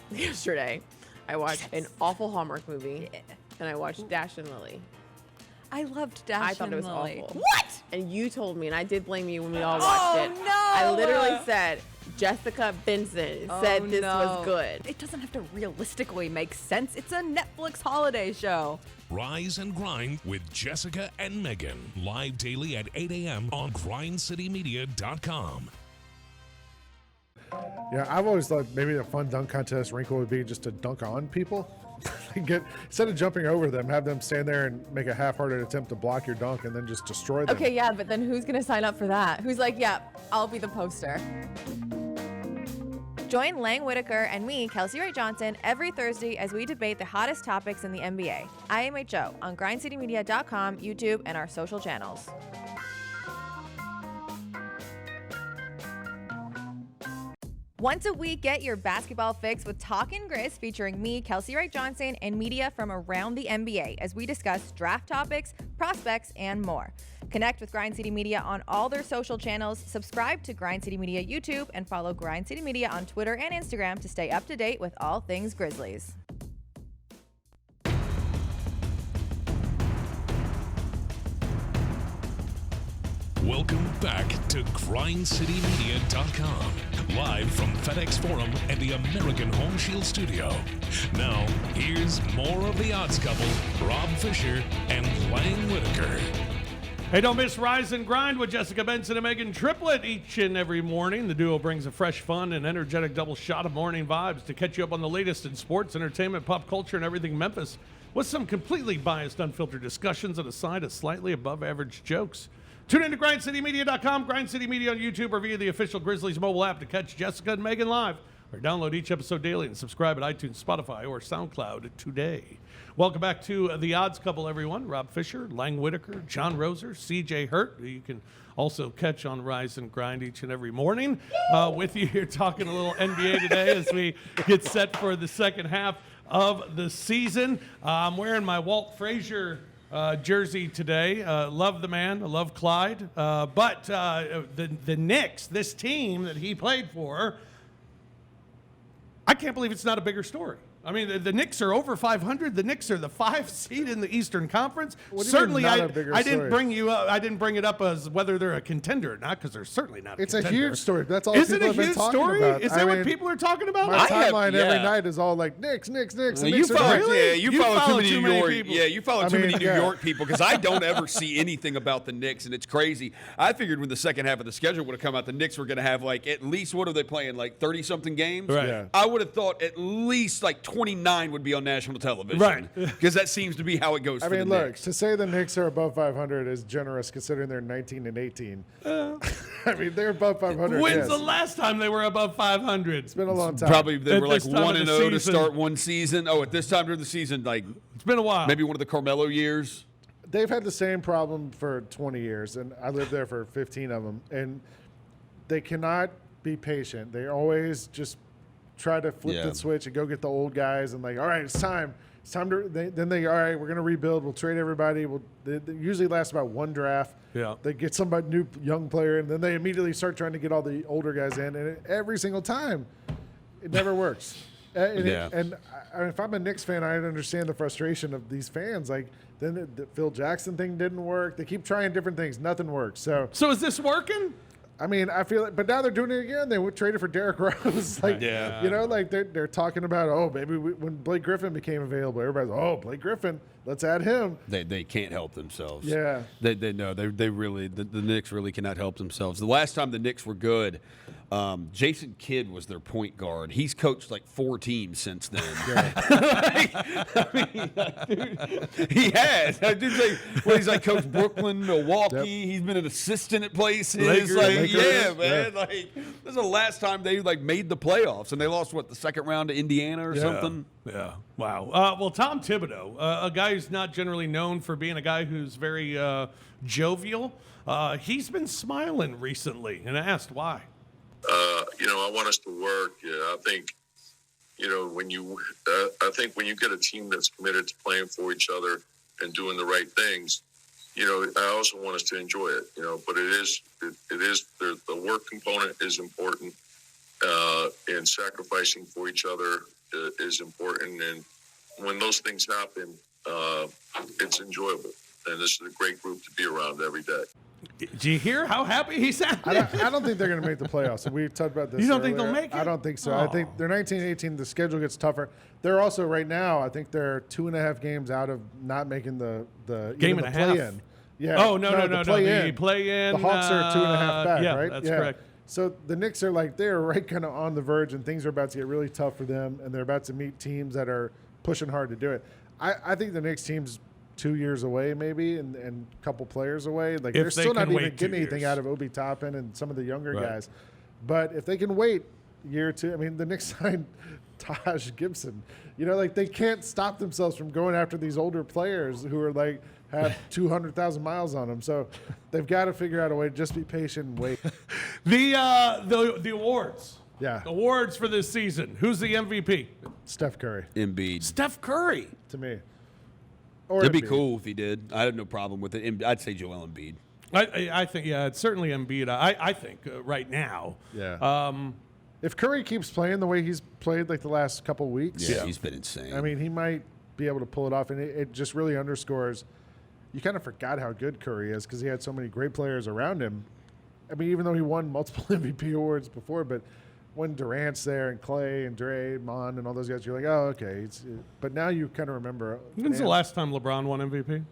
yesterday. I watched an awful Hallmark movie, and I watched Dash and Lily. I loved Dash I thought and it was Lily. awful. What? And you told me, and I did blame you when we all watched it. No! I literally said, Jessica Benson said this was good. It doesn't have to realistically make sense. It's a Netflix holiday show. Rise and Grind with Jessica and Megan. Live daily at 8 a.m. on grindcitymedia.com. Yeah, I've always thought maybe a fun dunk contest wrinkle would be just to dunk on people. Instead of jumping over them, have them stand there and make a half-hearted attempt to block your dunk and then just destroy them. Okay, yeah, but then who's going to sign up for that? Who's like, yeah, I'll be the poster. Join Lang Whitaker and me, Kelsey Wright Johnson, every Thursday as we debate the hottest topics in the NBA. IMHO on grindcitymedia.com, YouTube, and our social channels. Once a week, get your basketball fix with Talkin' Grizz featuring me, Kelsey Wright Johnson, and media from around the NBA as we discuss draft topics, prospects, and more. Connect with Grind City Media on all their social channels, subscribe to Grind City Media YouTube, and follow Grind City Media on Twitter and Instagram to stay up to date with all things Grizzlies. Welcome back to grindcitymedia.com, live from FedEx Forum and the American Home Shield Studio. Now, here's more of the Odds Couple, Rob Fisher and Lang Whitaker. Hey, don't miss Rise and Grind with Jessica Benson and Megan Triplett each and every morning. The duo brings a fresh, fun, and energetic double shot of morning vibes to catch you up on the latest in sports, entertainment, pop culture, and everything Memphis, with some completely biased, unfiltered discussions and a side of slightly above-average jokes. Tune in to GrindCityMedia.com, Grind City Media on YouTube, or via the official Grizzlies mobile app to catch Jessica and Megan live, or download each episode daily and subscribe at iTunes, Spotify, or SoundCloud today. Welcome back to The Odds Couple, everyone. Rob Fisher, Lang Whitaker, John Roser, CJ Hurt, who you can also catch on Rise and Grind each and every morning. With you here talking a little NBA today as we get set for the second half of the season. I'm wearing my Walt Frazier jersey today. Love the man. I love Clyde. But the Knicks, this team that he played for, I can't believe it's not a bigger story. I mean, the Knicks are over 500. The Knicks are the 5th seed in the Eastern Conference. Certainly, I didn't bring you up. I didn't bring it up as whether they're a contender or not, because they're certainly not. It's contender. a huge story. That's all Is people it a have been huge talking story? about. Is that what people are talking about? My timeline every yeah. night is all like Knicks. You Knicks are follow, great. yeah, you follow too many New York. people. Yeah, you follow too many New York people, because I don't ever see anything about the Knicks, and it's crazy. I figured when the second half of the schedule would have come out, the Knicks were going to have like at least, what are they playing, like 30-something games? Right. Yeah. I would have thought at least like 29 would be on national television. Right. Because that seems to be how it goes I for mean, the look, Knicks. to say the Knicks are above 500 is generous considering they're 19 and 18. I mean, they're above 500. When's yes. the last time they were above 500? It's been a long time. Probably they At were like this time of 1-0 the to season. start one season. Oh, at this time during the season, like It's been a while. maybe one of the Carmelo years. They've had the same problem for 20 years, and I lived there for 15 of them. And they cannot be patient. They always just try to flip Yeah. the switch and go get the old guys and like, all right, it's time. It's time to. Then they, all right, we're going to rebuild. We'll trade everybody. They usually last about one draft. Yeah. They get somebody new, young player, and then they immediately start trying to get all the older guys in. And every single time, it never works. Yeah. If I'm a Knicks fan, I understand the frustration of these fans. Like, then the Phil Jackson thing didn't work. They keep trying different things. Nothing works. So is this working? I mean, I feel it, but now they're doing it again. They traded for Derrick Rose. Like, Yeah. you know, like they're talking about, oh, maybe when Blake Griffin became available, everybody's, oh, Blake Griffin, let's add him. They can't help themselves. Yeah. They really the Knicks really cannot help themselves. The last time the Knicks were good, Jason Kidd was their point guard. He's coached like 4 teams since then. Dude, he has. He's like coached Brooklyn, Milwaukee. Yep. He's been an assistant at places. Lakers. Yeah, man. Yeah. Like this is the last time they like made the playoffs, and they lost the second round to Indiana or something. Yeah. Wow. Well, Tom Thibodeau, a guy who's not generally known for being a guy who's very jovial, he's been smiling recently, and I asked why. I want us to work. Yeah, I think, when you get a team that's committed to playing for each other and doing the right things, I also want us to enjoy it. But it is the work component is important, and sacrificing for each other is important. And when those things happen, it's enjoyable. And this is a great group to be around every day. Do you hear how happy he sounded? I don't think they're going to make the playoffs. We talked about this. You don't think earlier. they'll make it? I don't think so. Oh. I think they're 19-18. The schedule gets tougher. They're also right now. I think they're 2.5 games out of not making the Game even and the a half. play-in. Yeah. Oh no! The play-in. play-in. The Hawks are 2.5 back, yeah, right? That's correct. So the Knicks are they're right kind of on the verge, and things are about to get really tough for them, and they're about to meet teams that are pushing hard to do it. I think the Knicks team's 2 years away, maybe, and a couple players away. Like, they're still not even getting anything out of Obi Toppin and some of the younger guys. But if they can wait a year or two, I mean, the Knicks signed Taj Gibson. They can't stop themselves from going after these older players who are have 200,000 miles on them. So they've got to figure out a way to just be patient and wait. The awards. Yeah. Awards for this season. Who's the MVP? Steph Curry, Embiid. Steph Curry. to me. Or It'd be Embiid. cool if he did. I have no problem with it. I'd say Joel Embiid. I think, yeah, it's certainly Embiid. I think right now. Yeah. If Curry keeps playing the way he's played the last couple weeks, Yeah, he's been insane. I mean, he might be able to pull it off, and it just really underscores. You kind of forgot how good Curry is because he had so many great players around him. I mean, even though he won multiple MVP awards before, but when Durant's there and Clay and Draymond and all those guys, you're like, oh, okay. But now you kind of remember. When's the last time LeBron won MVP?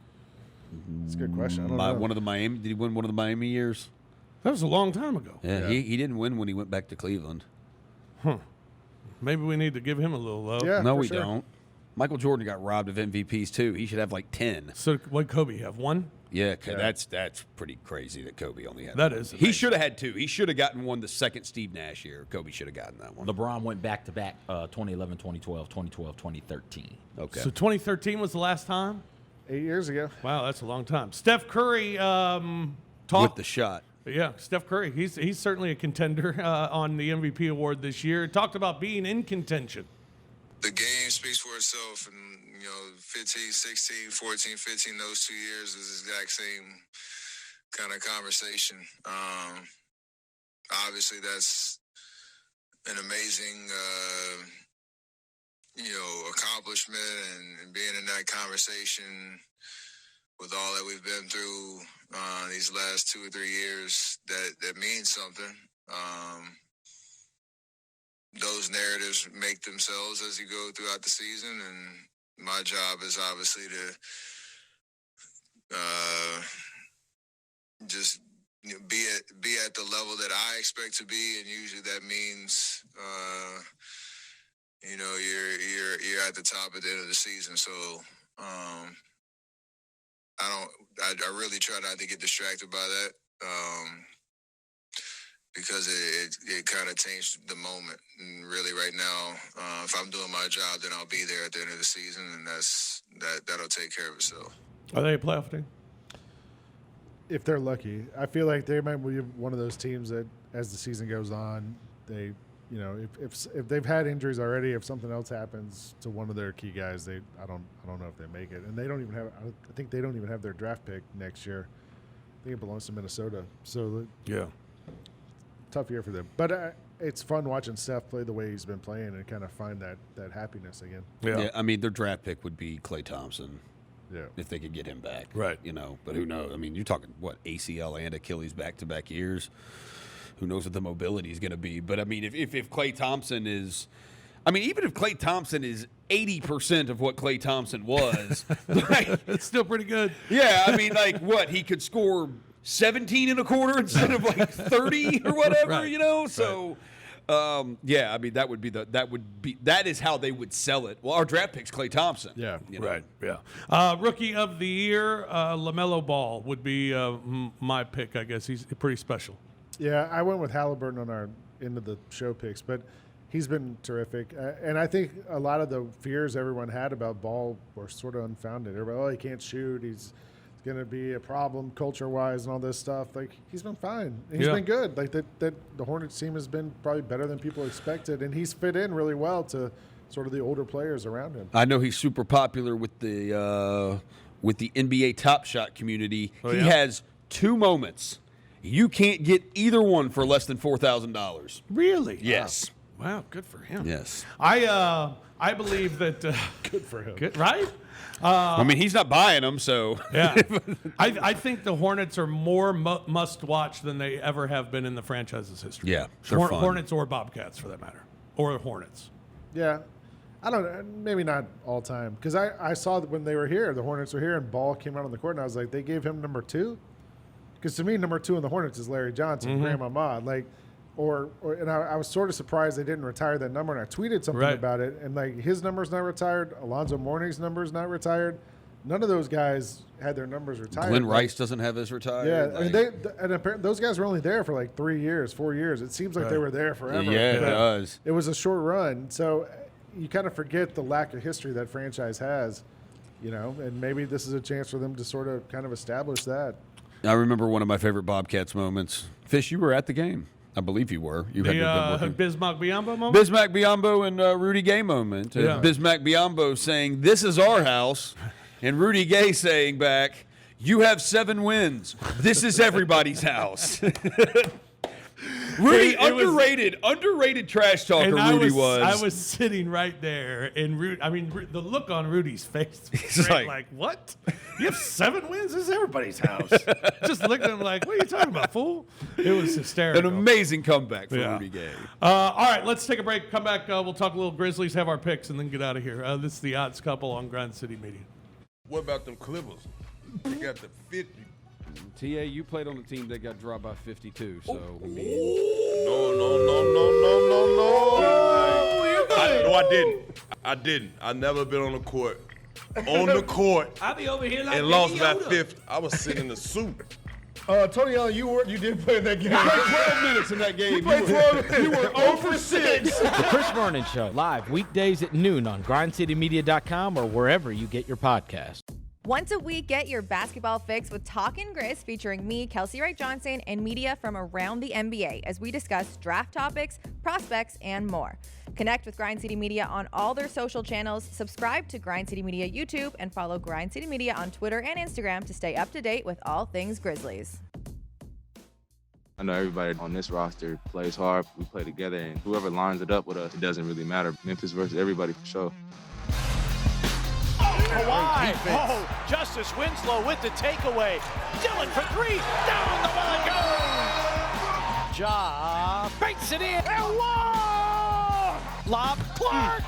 That's a good question. I don't know. One of the Miami. Did he win one of the Miami years? That was a long time ago. Yeah. He didn't win when he went back to Cleveland. Maybe we need to give him a little love. Yeah, No, for we sure. don't. Michael Jordan got robbed of MVPs too. He should have like 10. So what Kobe have? One? Yeah, that's pretty crazy that Kobe only had. That one. is He amazing. should have had 2. He should have gotten one the second Steve Nash year. Kobe should have gotten that one. LeBron went back to back 2011, 2012, 2012, 2013. Okay. So 2013 was the last time? 8 years ago. Wow, that's a long time. Steph Curry With talked. the shot. Yeah, Steph Curry. He's certainly a contender on the MVP award this year. Talked about being in contention. The game speaks for itself, and 15, 16, 14, 15, those 2 years is the exact same kind of conversation. Obviously, that's an amazing, accomplishment, and being in that conversation with all that we've been through these last 2 or 3 years, that means something. Those narratives make themselves as you go throughout the season, and my job is obviously to just be at the level that I expect to be, and usually that means you're at the top at the end of the season. So I really try not to get distracted by that. Because it kind of changed the moment. And really right now, if I'm doing my job, then I'll be there at the end of the season, and that'll take care of itself. Are they a playoff team? If they're lucky. I feel like they might be one of those teams that, as the season goes on, they, if they've had injuries already, if something else happens to one of their key guys, I don't know if they make it. And they don't even have. I think they don't even have their draft pick next year. I think it belongs to Minnesota. So Yeah. tough year for them. But it's fun watching Steph play the way he's been playing and kind of find that happiness again. Yeah, I mean, their draft pick would be Klay Thompson. Yeah. If they could get him back. Right. But who knows? I mean, you're talking, ACL and Achilles back-to-back years. Who knows what the mobility is going to be. But, I mean, if Klay Thompson is – I mean, even if Klay Thompson is 80% of what Klay Thompson was. It's still pretty good. Yeah, I mean, he could score 17 and a quarter instead of 30 or whatever, Right. So, I mean, that is how they would sell it. Well, our draft pick's Klay Thompson. Yeah. Right, yeah. Rookie of the year, LaMelo Ball would be my pick, I guess. He's pretty special. Yeah, I went with Halliburton on our end of the show picks, but he's been terrific. And I think a lot of the fears everyone had about Ball were sort of unfounded. Everybody, he can't shoot. He's going to be a problem culture-wise and all this stuff. He's been fine. He's been good. The Hornets team has been probably better than people expected, and he's fit in really well to sort of the older players around him. I know he's super popular with the NBA Top Shot community. He yeah? has 2 moments. You can't get either one for less than $4,000. Really? Yes. Wow, good for him. Yes. I believe that Good for him. good, right? I mean, he's not buying them, so. Yeah. I think the Hornets are more must watch than they ever have been in the franchise's history. Yeah, they're fun. Hornets or Bobcats for that matter, or Hornets. Yeah. I don't know. Maybe not all time. Because I saw that when they were here, the Hornets were here, and Ball came out on the court, and I was like, they gave him number 2? Because to me, number 2 in the Hornets is Larry Johnson, Grandma Ma. And I was sort of surprised they didn't retire that number, and I tweeted something about it, and his number's not retired, Alonzo Mourning's number's not retired. None of those guys had their numbers retired. Glenn Rice doesn't have his retired. Yeah, and apparently those guys were only there for 3 years, 4 years. It seems like they were there forever. Yeah, it does. It was a short run, so you kind of forget the lack of history that franchise has, and maybe this is a chance for them to sort of kind of establish that. I remember one of my favorite Bobcats moments. Fish, you were at the game. I believe you were. You had The Bismack Biyombo moment? Bismack Biyombo and Rudy Gay moment. Yeah. Bismack Biyombo saying, "This is our house," and Rudy Gay saying back, "You have 7 wins. This is everybody's house." Rudy, underrated trash talker. Rudy was. I was sitting right there, and the look on Rudy's face was He's great, like, what? You have 7 wins? This is everybody's house. Just looking at him like, what are you talking about, fool? It was hysterical. An amazing comeback for Yeah. Rudy Gay. All right, let's take a break. Come back. We'll talk a little Grizzlies, have our picks, and then get out of here. This is the Odds Couple on Grind City Media. What about them Clippers? They got the 50. TA, you played on the team that got dropped by 52, so I mean, No, I didn't. I never been on the court. On the court. I be over here like And lost by Yoda. 50. I was sitting in the suit. Tony Allen, you did play in that game. you played 12 minutes in that game. You played 12 minutes. You were 0 for 6. The Chris Vernon Show, live weekdays at noon on grindcitymedia.com or wherever you get your podcasts. Once a week, get your basketball fix with Talkin' Grizz featuring me, Kelsey Wright Johnson, and media from around the NBA as we discuss draft topics, prospects, and more. Connect with Grind City Media on all their social channels, subscribe to Grind City Media YouTube, and follow Grind City Media on Twitter and Instagram to stay up to date with all things Grizzlies. I know everybody on this roster plays hard. We play together, and whoever lines it up with us, it doesn't really matter. Memphis versus everybody for sure. Kawhi, Justice Winslow with the takeaway. Dillon for three, down the well it goes. Ja banks it in, and one! Lob, Clark!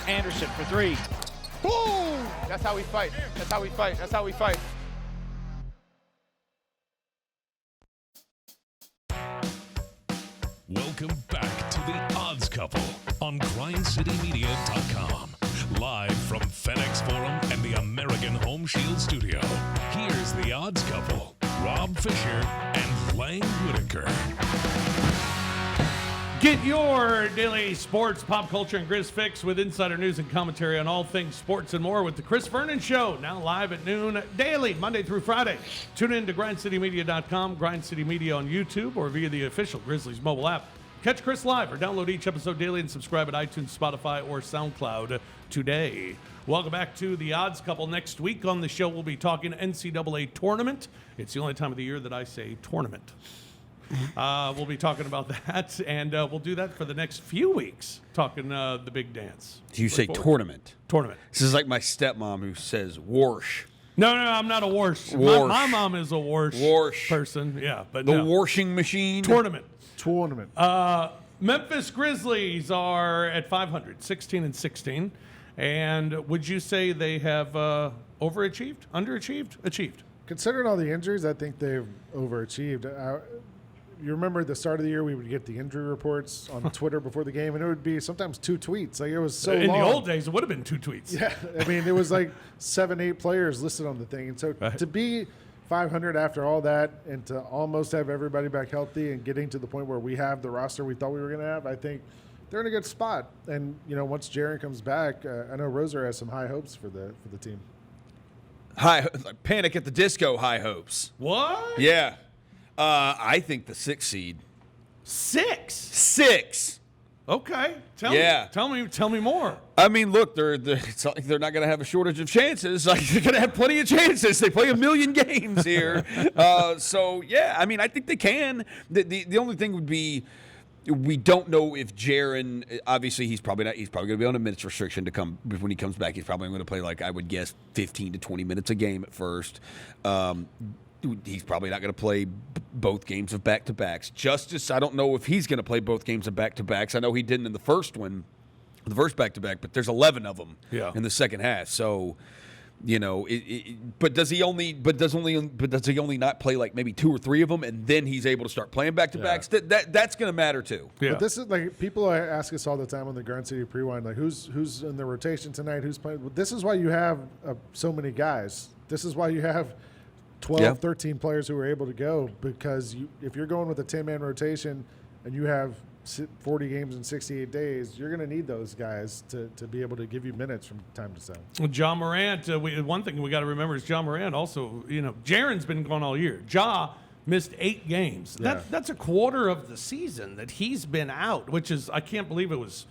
Anderson for three. Boom! That's how we fight. That's how we fight. That's how we fight. Welcome back to The Odds Couple on GrindCityMedia.com. Live from FedEx Forum and the American Home Shield Studio. Here's The Odds Couple, Rob Fisher and Lang Whitaker. Get your daily sports, pop culture, and Grizz fix with insider news and commentary on all things sports and more with The Chris Vernon Show, now live at noon daily, Monday through Friday. Tune in to GrindCityMedia.com, Grind City Media on YouTube, or via the official Grizzlies mobile app. Catch Chris live or download each episode daily and subscribe at iTunes, Spotify, or SoundCloud today. Welcome back to The Odds Couple. Next week on the show, we'll be talking NCAA tournament. It's the only time of the year that I say tournament. We'll be talking about that, and we'll do that for the next few weeks, talking the big dance. Do you say tournament? Tournament. This is like my stepmom who says warsh. No, I'm not a warsh. My mom is a warsh person. Yeah, but the washing machine. Tournament. Memphis Grizzlies are at 500, 16-16. And would you say they have overachieved, underachieved, achieved? Considering all the injuries, I think they've overachieved. You remember at the start of the year, we would get the injury reports on Twitter before the game, and it would be sometimes 2 tweets. Like, it was so In long. the old days, it would have been 2 tweets. Yeah, I mean, it was like 7, 8 players listed on the thing. And so to be 500 after all that and to almost have everybody back healthy and getting to the point where we have the roster we thought we were going to have, I think they're in a good spot. And, once Jaren comes back, I know Roser has some high hopes for the team. Panic at the Disco high hopes. What? Yeah. I think the 6th seed. 6? Okay. Tell me more. I mean, look, it's not like they're not going to have a shortage of chances. Like, they're going to have plenty of chances. They play 1 million games here. So, yeah, I mean, I think they can. The only thing would be, we don't know if Jaren, obviously he's probably going to be on a minutes restriction when he comes back. He's probably going to play, like, I would guess 15 to 20 minutes a game at first. He's probably not going to play both games of back-to-backs. Justice, I don't know if he's going to play both games of back-to-backs. I know he didn't in the first one, the first back-to-back, but there's 11 of them in the second half. So, but does he only not play like maybe 2 or 3 of them, and then he's able to start playing back-to-backs? That's going to matter too. Yeah. But this is like, people ask us all the time on the Grind City Prewind, like, who's in the rotation tonight? Who's playing? Well, this is why you have so many guys. This is why you have 12, 13 players who are able to go, because if you're going with a 10-man rotation and you have 40 games in 68 days, you're going to need those guys to be able to give you minutes from time to time. Well, Ja Morant, one thing we got to remember is Ja Morant also, Jaren's been gone all year. Ja missed 8 games. Yeah. That's a quarter of the season that he's been out, which is, I can't believe it was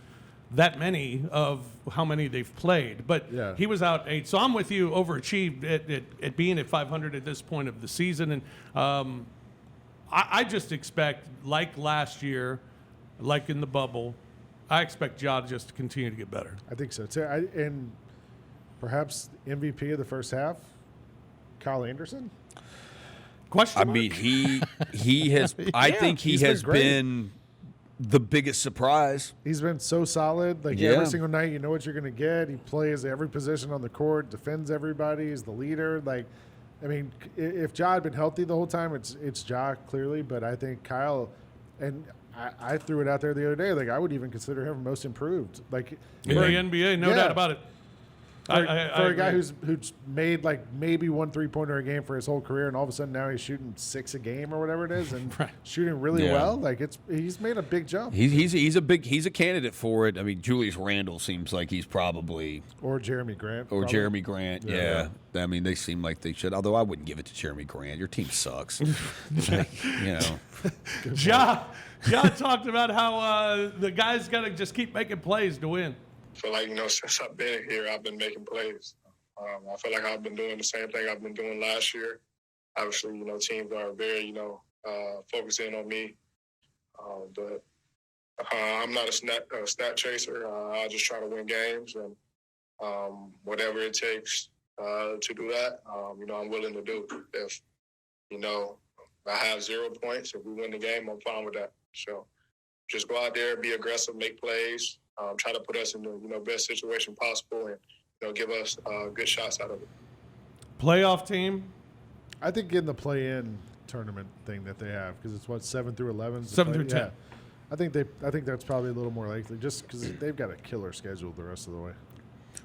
that many of how many they've played. But he was out 8. So I'm with you, overachieved at being at 500 at this point of the season. And I just expect, like last year, like in the bubble, I expect Ja to just continue to get better. I think so, too. And perhaps MVP of the first half, Kyle Anderson? Question mark? I mean, he has – I think he has been the biggest surprise. He's been so solid. Like every single night, you know what you're going to get. He plays every position on the court, defends everybody. He's the leader. Like, I mean, if Ja had been healthy the whole time, it's Ja clearly. But I think Kyle, and I threw it out there the other day. Like, I would even consider him most improved. Like in the NBA, no doubt about it. For a guy who's made like maybe 1 3-pointer a game for his whole career, and all of a sudden now he's shooting 6 a game or whatever it is, and shooting really well. Like he's made a big jump. He's a candidate for it. I mean, Julius Randle seems like he's probably Jeremy Grant Jeremy Grant. Yeah. I mean, they seem like they should. Although I wouldn't give it to Jeremy Grant. Your team sucks. Ja talked about how the guys got to just keep making plays to win. I feel like, since I've been here, I've been making plays. I feel like I've been doing the same thing I've been doing last year. Obviously, teams are very, focusing on me. But I'm not a stat chaser. I just try to win games, and whatever it takes to do that, I'm willing to do. If, I have 0 points, if we win the game, I'm fine with that. So just go out there, be aggressive, make plays. Try to put us in the best situation possible, and give us good shots out of it. Playoff team. I think in the play-in tournament thing that they have, because it's 7 through 11. 7 through 10. Yeah. I think that's probably a little more likely, just because they've got a killer schedule the rest of the way.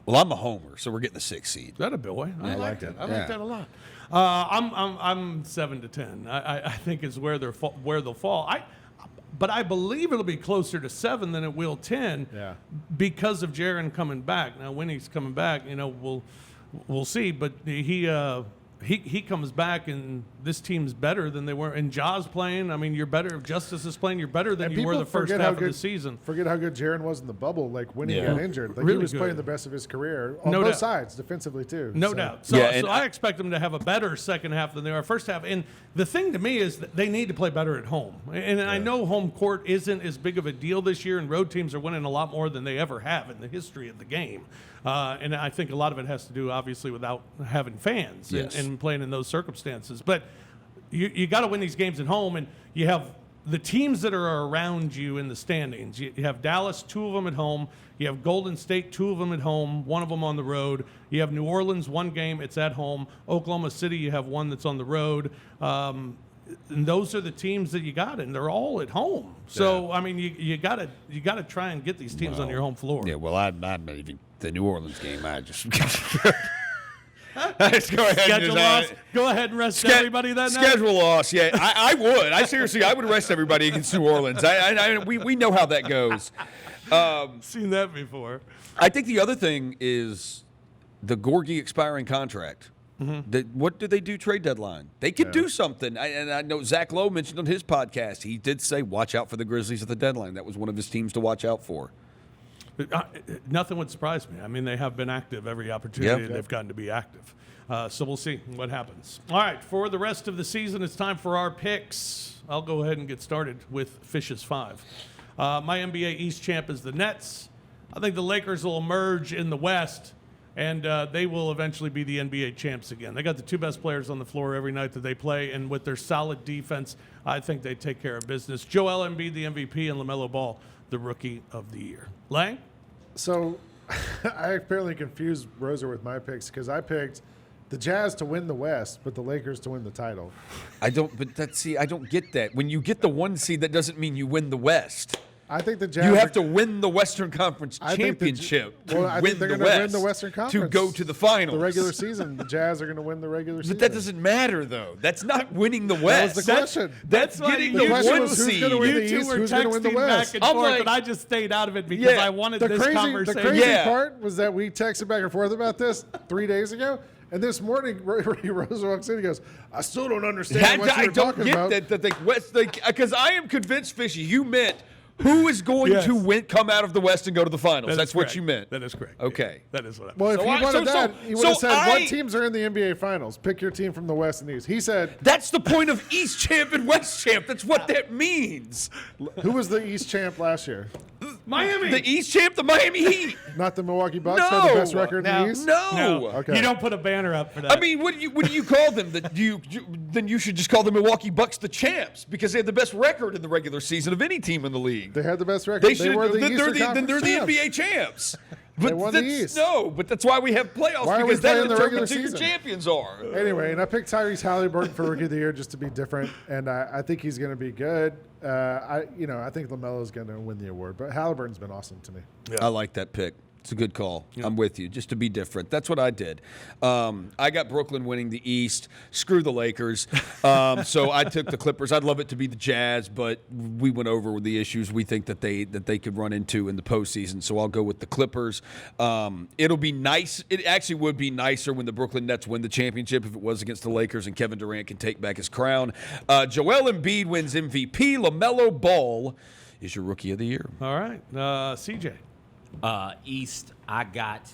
Well, I'm a homer, so we're getting the 6th seed. That a boy. I like that. I like that a lot. I'm 7 to 10. I think is where they'll fall. But I believe it'll be closer to 7 than it will 10 because of Jaren coming back. Now, when he's coming back, we'll see. But he comes back, and this team's better than they were. And Ja's playing. I mean, you're better. If Justice is playing, you're better than you were the first half of the season. Forget how good Jaren was in the bubble, like when he got injured. Like really he was good. playing the best of his career on both sides, defensively too. No doubt. So I expect them to have a better second half than they are first half. And the thing to me is that they need to play better at home. And I know home court isn't as big of a deal this year, and road teams are winning a lot more than they ever have in the history of the game. And I think a lot of it has to do, obviously, without having fans and playing in those circumstances. But you got to win these games at home, and you have the teams that are around you in the standings. You have Dallas, 2 of them at home. You have Golden State, 2 of them at home, 1 of them on the road. You have New Orleans, 1 game, it's at home. Oklahoma City, you have 1 that's on the road. And those are the teams that you got, and they're all at home. So I mean, you gotta try and get these teams on your home floor. Yeah, well, I'm not even the New Orleans game. I just go ahead. Go ahead and rest everybody that night. Schedule loss. Yeah, I would. I would rest everybody against New Orleans. We know how that goes. Seen that before. I think the other thing is the Gorgie expiring contract. What do they do trade deadline? They could do something. And I know Zach Lowe mentioned on his podcast, he did say, watch out for the Grizzlies at the deadline. That was one of his teams to watch out for. Nothing would surprise me. I mean, they have been active every opportunity they've gotten to be active. So we'll see what happens. All right, for the rest of the season, it's time for our picks. I'll go ahead and get started with Fish's 5. My NBA East champ is the Nets. I think the Lakers will emerge in the West, and they will eventually be the NBA champs again. They got the 2 best players on the floor every night that they play, and with their solid defense, I think they take care of business. Joel Embiid, the MVP, and LaMelo Ball, the Rookie of the Year. Lang? So I apparently confused Roser with my picks because I picked the Jazz to win the West, but the Lakers to win the title. I don't get that. When you get the 1 seed, that doesn't mean you win the West. I think the Jazz. You have to win the Western Conference Championship I think they're going to win the Western Conference to go to the finals. The regular season, the Jazz are going to win the regular season. But that doesn't matter, though. That's not winning the West. That was the question. That's getting the 1 seed. You two were texting back and forth, but I just stayed out of it because I wanted this conversation. The crazy part was that we texted back and forth about this 3 days ago. And this morning, Rose walks in and goes, I still don't understand what you're talking about. I don't get that because I am convinced, Fishy, you meant who is going to come out of the West and go to the finals. That's what you meant. That is correct. Okay. That is what I meant. Well, if he wanted that, he would have said, what teams are in the NBA Finals? Pick your team from the West and East. He said... That's the point of East champ and West champ. That's what that means. Who was the East champ last year? Miami. The East champ, the Miami Heat. Not the Milwaukee Bucks No. have the best record in the East? No. Okay. You don't put a banner up for that. I mean, what do you call them? Then you should just call the Milwaukee Bucks the champs because they had the best record in the regular season of any team in the league. They had the best record. They were the then Eastern they're the Conference NBA champs. They won the East. No, but that's why we have playoffs Why are we because that playing the regular determines who your season? champions are. Anyway, and I picked Tyrese Halliburton for Rookie of the Year just to be different, and I think he's going to be good. I think LaMelo's going to win the award, but Halliburton's been awesome to me. I like that pick. It's a good call. I'm with you. Just to be different. That's what I did. I got Brooklyn winning the East. Screw the Lakers. So I took the Clippers. I'd love it to be the Jazz, but we went over the issues we think that they could run into in the postseason. So I'll go with the Clippers. It'll be nice. It actually would be nicer when the Brooklyn Nets win the championship if it was against the Lakers and Kevin Durant can take back his crown. Joel Embiid wins MVP. LaMelo Ball is your Rookie of the Year. All right. CJ. East, I got.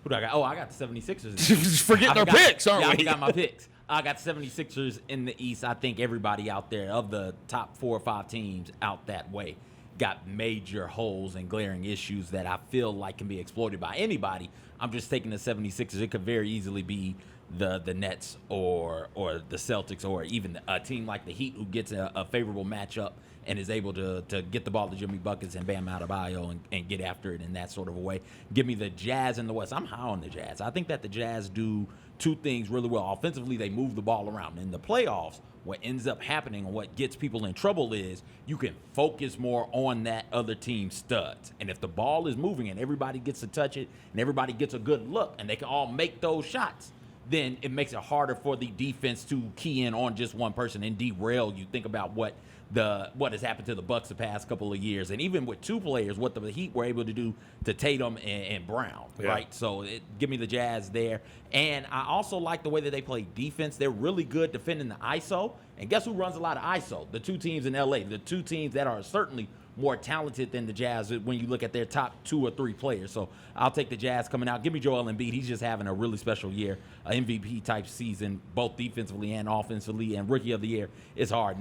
Who do I got? Oh, I got the 76ers. Just forgetting our picks, aren't we? I forgot my picks. I got the 76ers in the East. I think everybody out there of the top 4 or 5 teams out that way got major holes and glaring issues that I feel like can be exploited by anybody. I'm just taking the 76ers. It could very easily be the Nets or the Celtics or even a team like the Heat who gets a favorable matchup and is able to get the ball to Jimmy Buckets and Bam Adebayo and get after it in that sort of a way. Give me the Jazz in the West. I'm high on the Jazz. I think that the Jazz do 2 things really well. Offensively, they move the ball around. In the playoffs, what ends up happening and what gets people in trouble is you can focus more on that other team's studs. And if the ball is moving and everybody gets to touch it and everybody gets a good look and they can all make those shots, then it makes it harder for the defense to key in on just one person and derail you. Think about what has happened to the Bucks the past couple of years, and even with 2 players, what the Heat were able to do to Tatum and Brown, right? So give me the Jazz there. And I also like the way that they play defense. They're really good defending the ISO. And guess who runs a lot of ISO? The 2 teams in LA, the 2 teams that are certainly more talented than the Jazz when you look at their top 2 or 3 players. So I'll take the Jazz coming out. Give me Joel Embiid. He's just having a really special year, an MVP-type season, both defensively and offensively. And Rookie of the Year, it's hard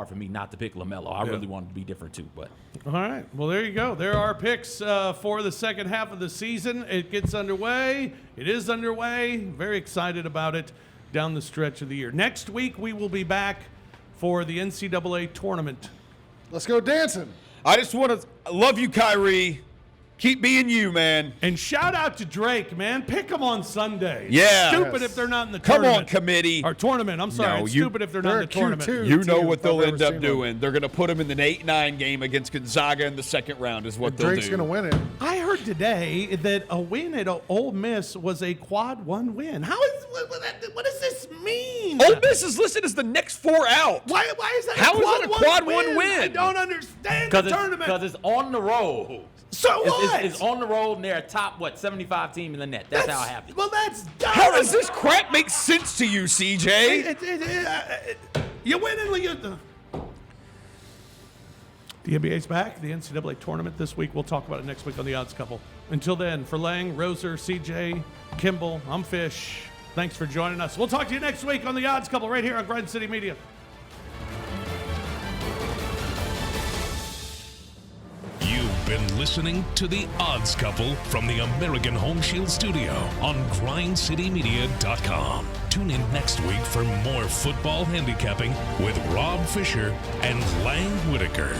for me not to pick LaMelo. I really wanted to be different too. But all right. Well, there you go. There are picks for the second half of the season. It gets underway. It is underway. Very excited about it down the stretch of the year. Next week, we will be back for the NCAA tournament. Let's go dancing. I just want to love you, Kyrie. Keep being you, man. And shout out to Drake, man. Pick them on Sunday. Yeah. Stupid if they're not in the Come tournament. on, committee. Or tournament. I'm sorry. No, it's stupid if they're not in the tournament. You know what they'll end up doing. They're going to put them in the 8-9 game against Gonzaga in the second round is what they'll Drake's do. going to win it. I heard today that a win at Ole Miss was a quad 1 win. What does this mean? Ole Miss is listed as the next 4 out. Why is that How a is quad, it a quad 1 I win? don't understand the tournament. Because it's on the road. So what? It's on the road, and they're a top, 75 team in the net. That's how it happens. Well, that's dumb. How does this crap make sense to you, CJ? You win and you. The NBA's back. The NCAA tournament this week. We'll talk about it next week on The Odds Couple. Until then, for Lang, Roser, CJ, Kimball, I'm Fish. Thanks for joining us. We'll talk to you next week on The Odds Couple right here on Grind City Media. You've been listening to The Odds Couple from the American Home Shield Studio on GrindCityMedia.com. Tune in next week for more football handicapping with Rob Fisher and Lang Whitaker.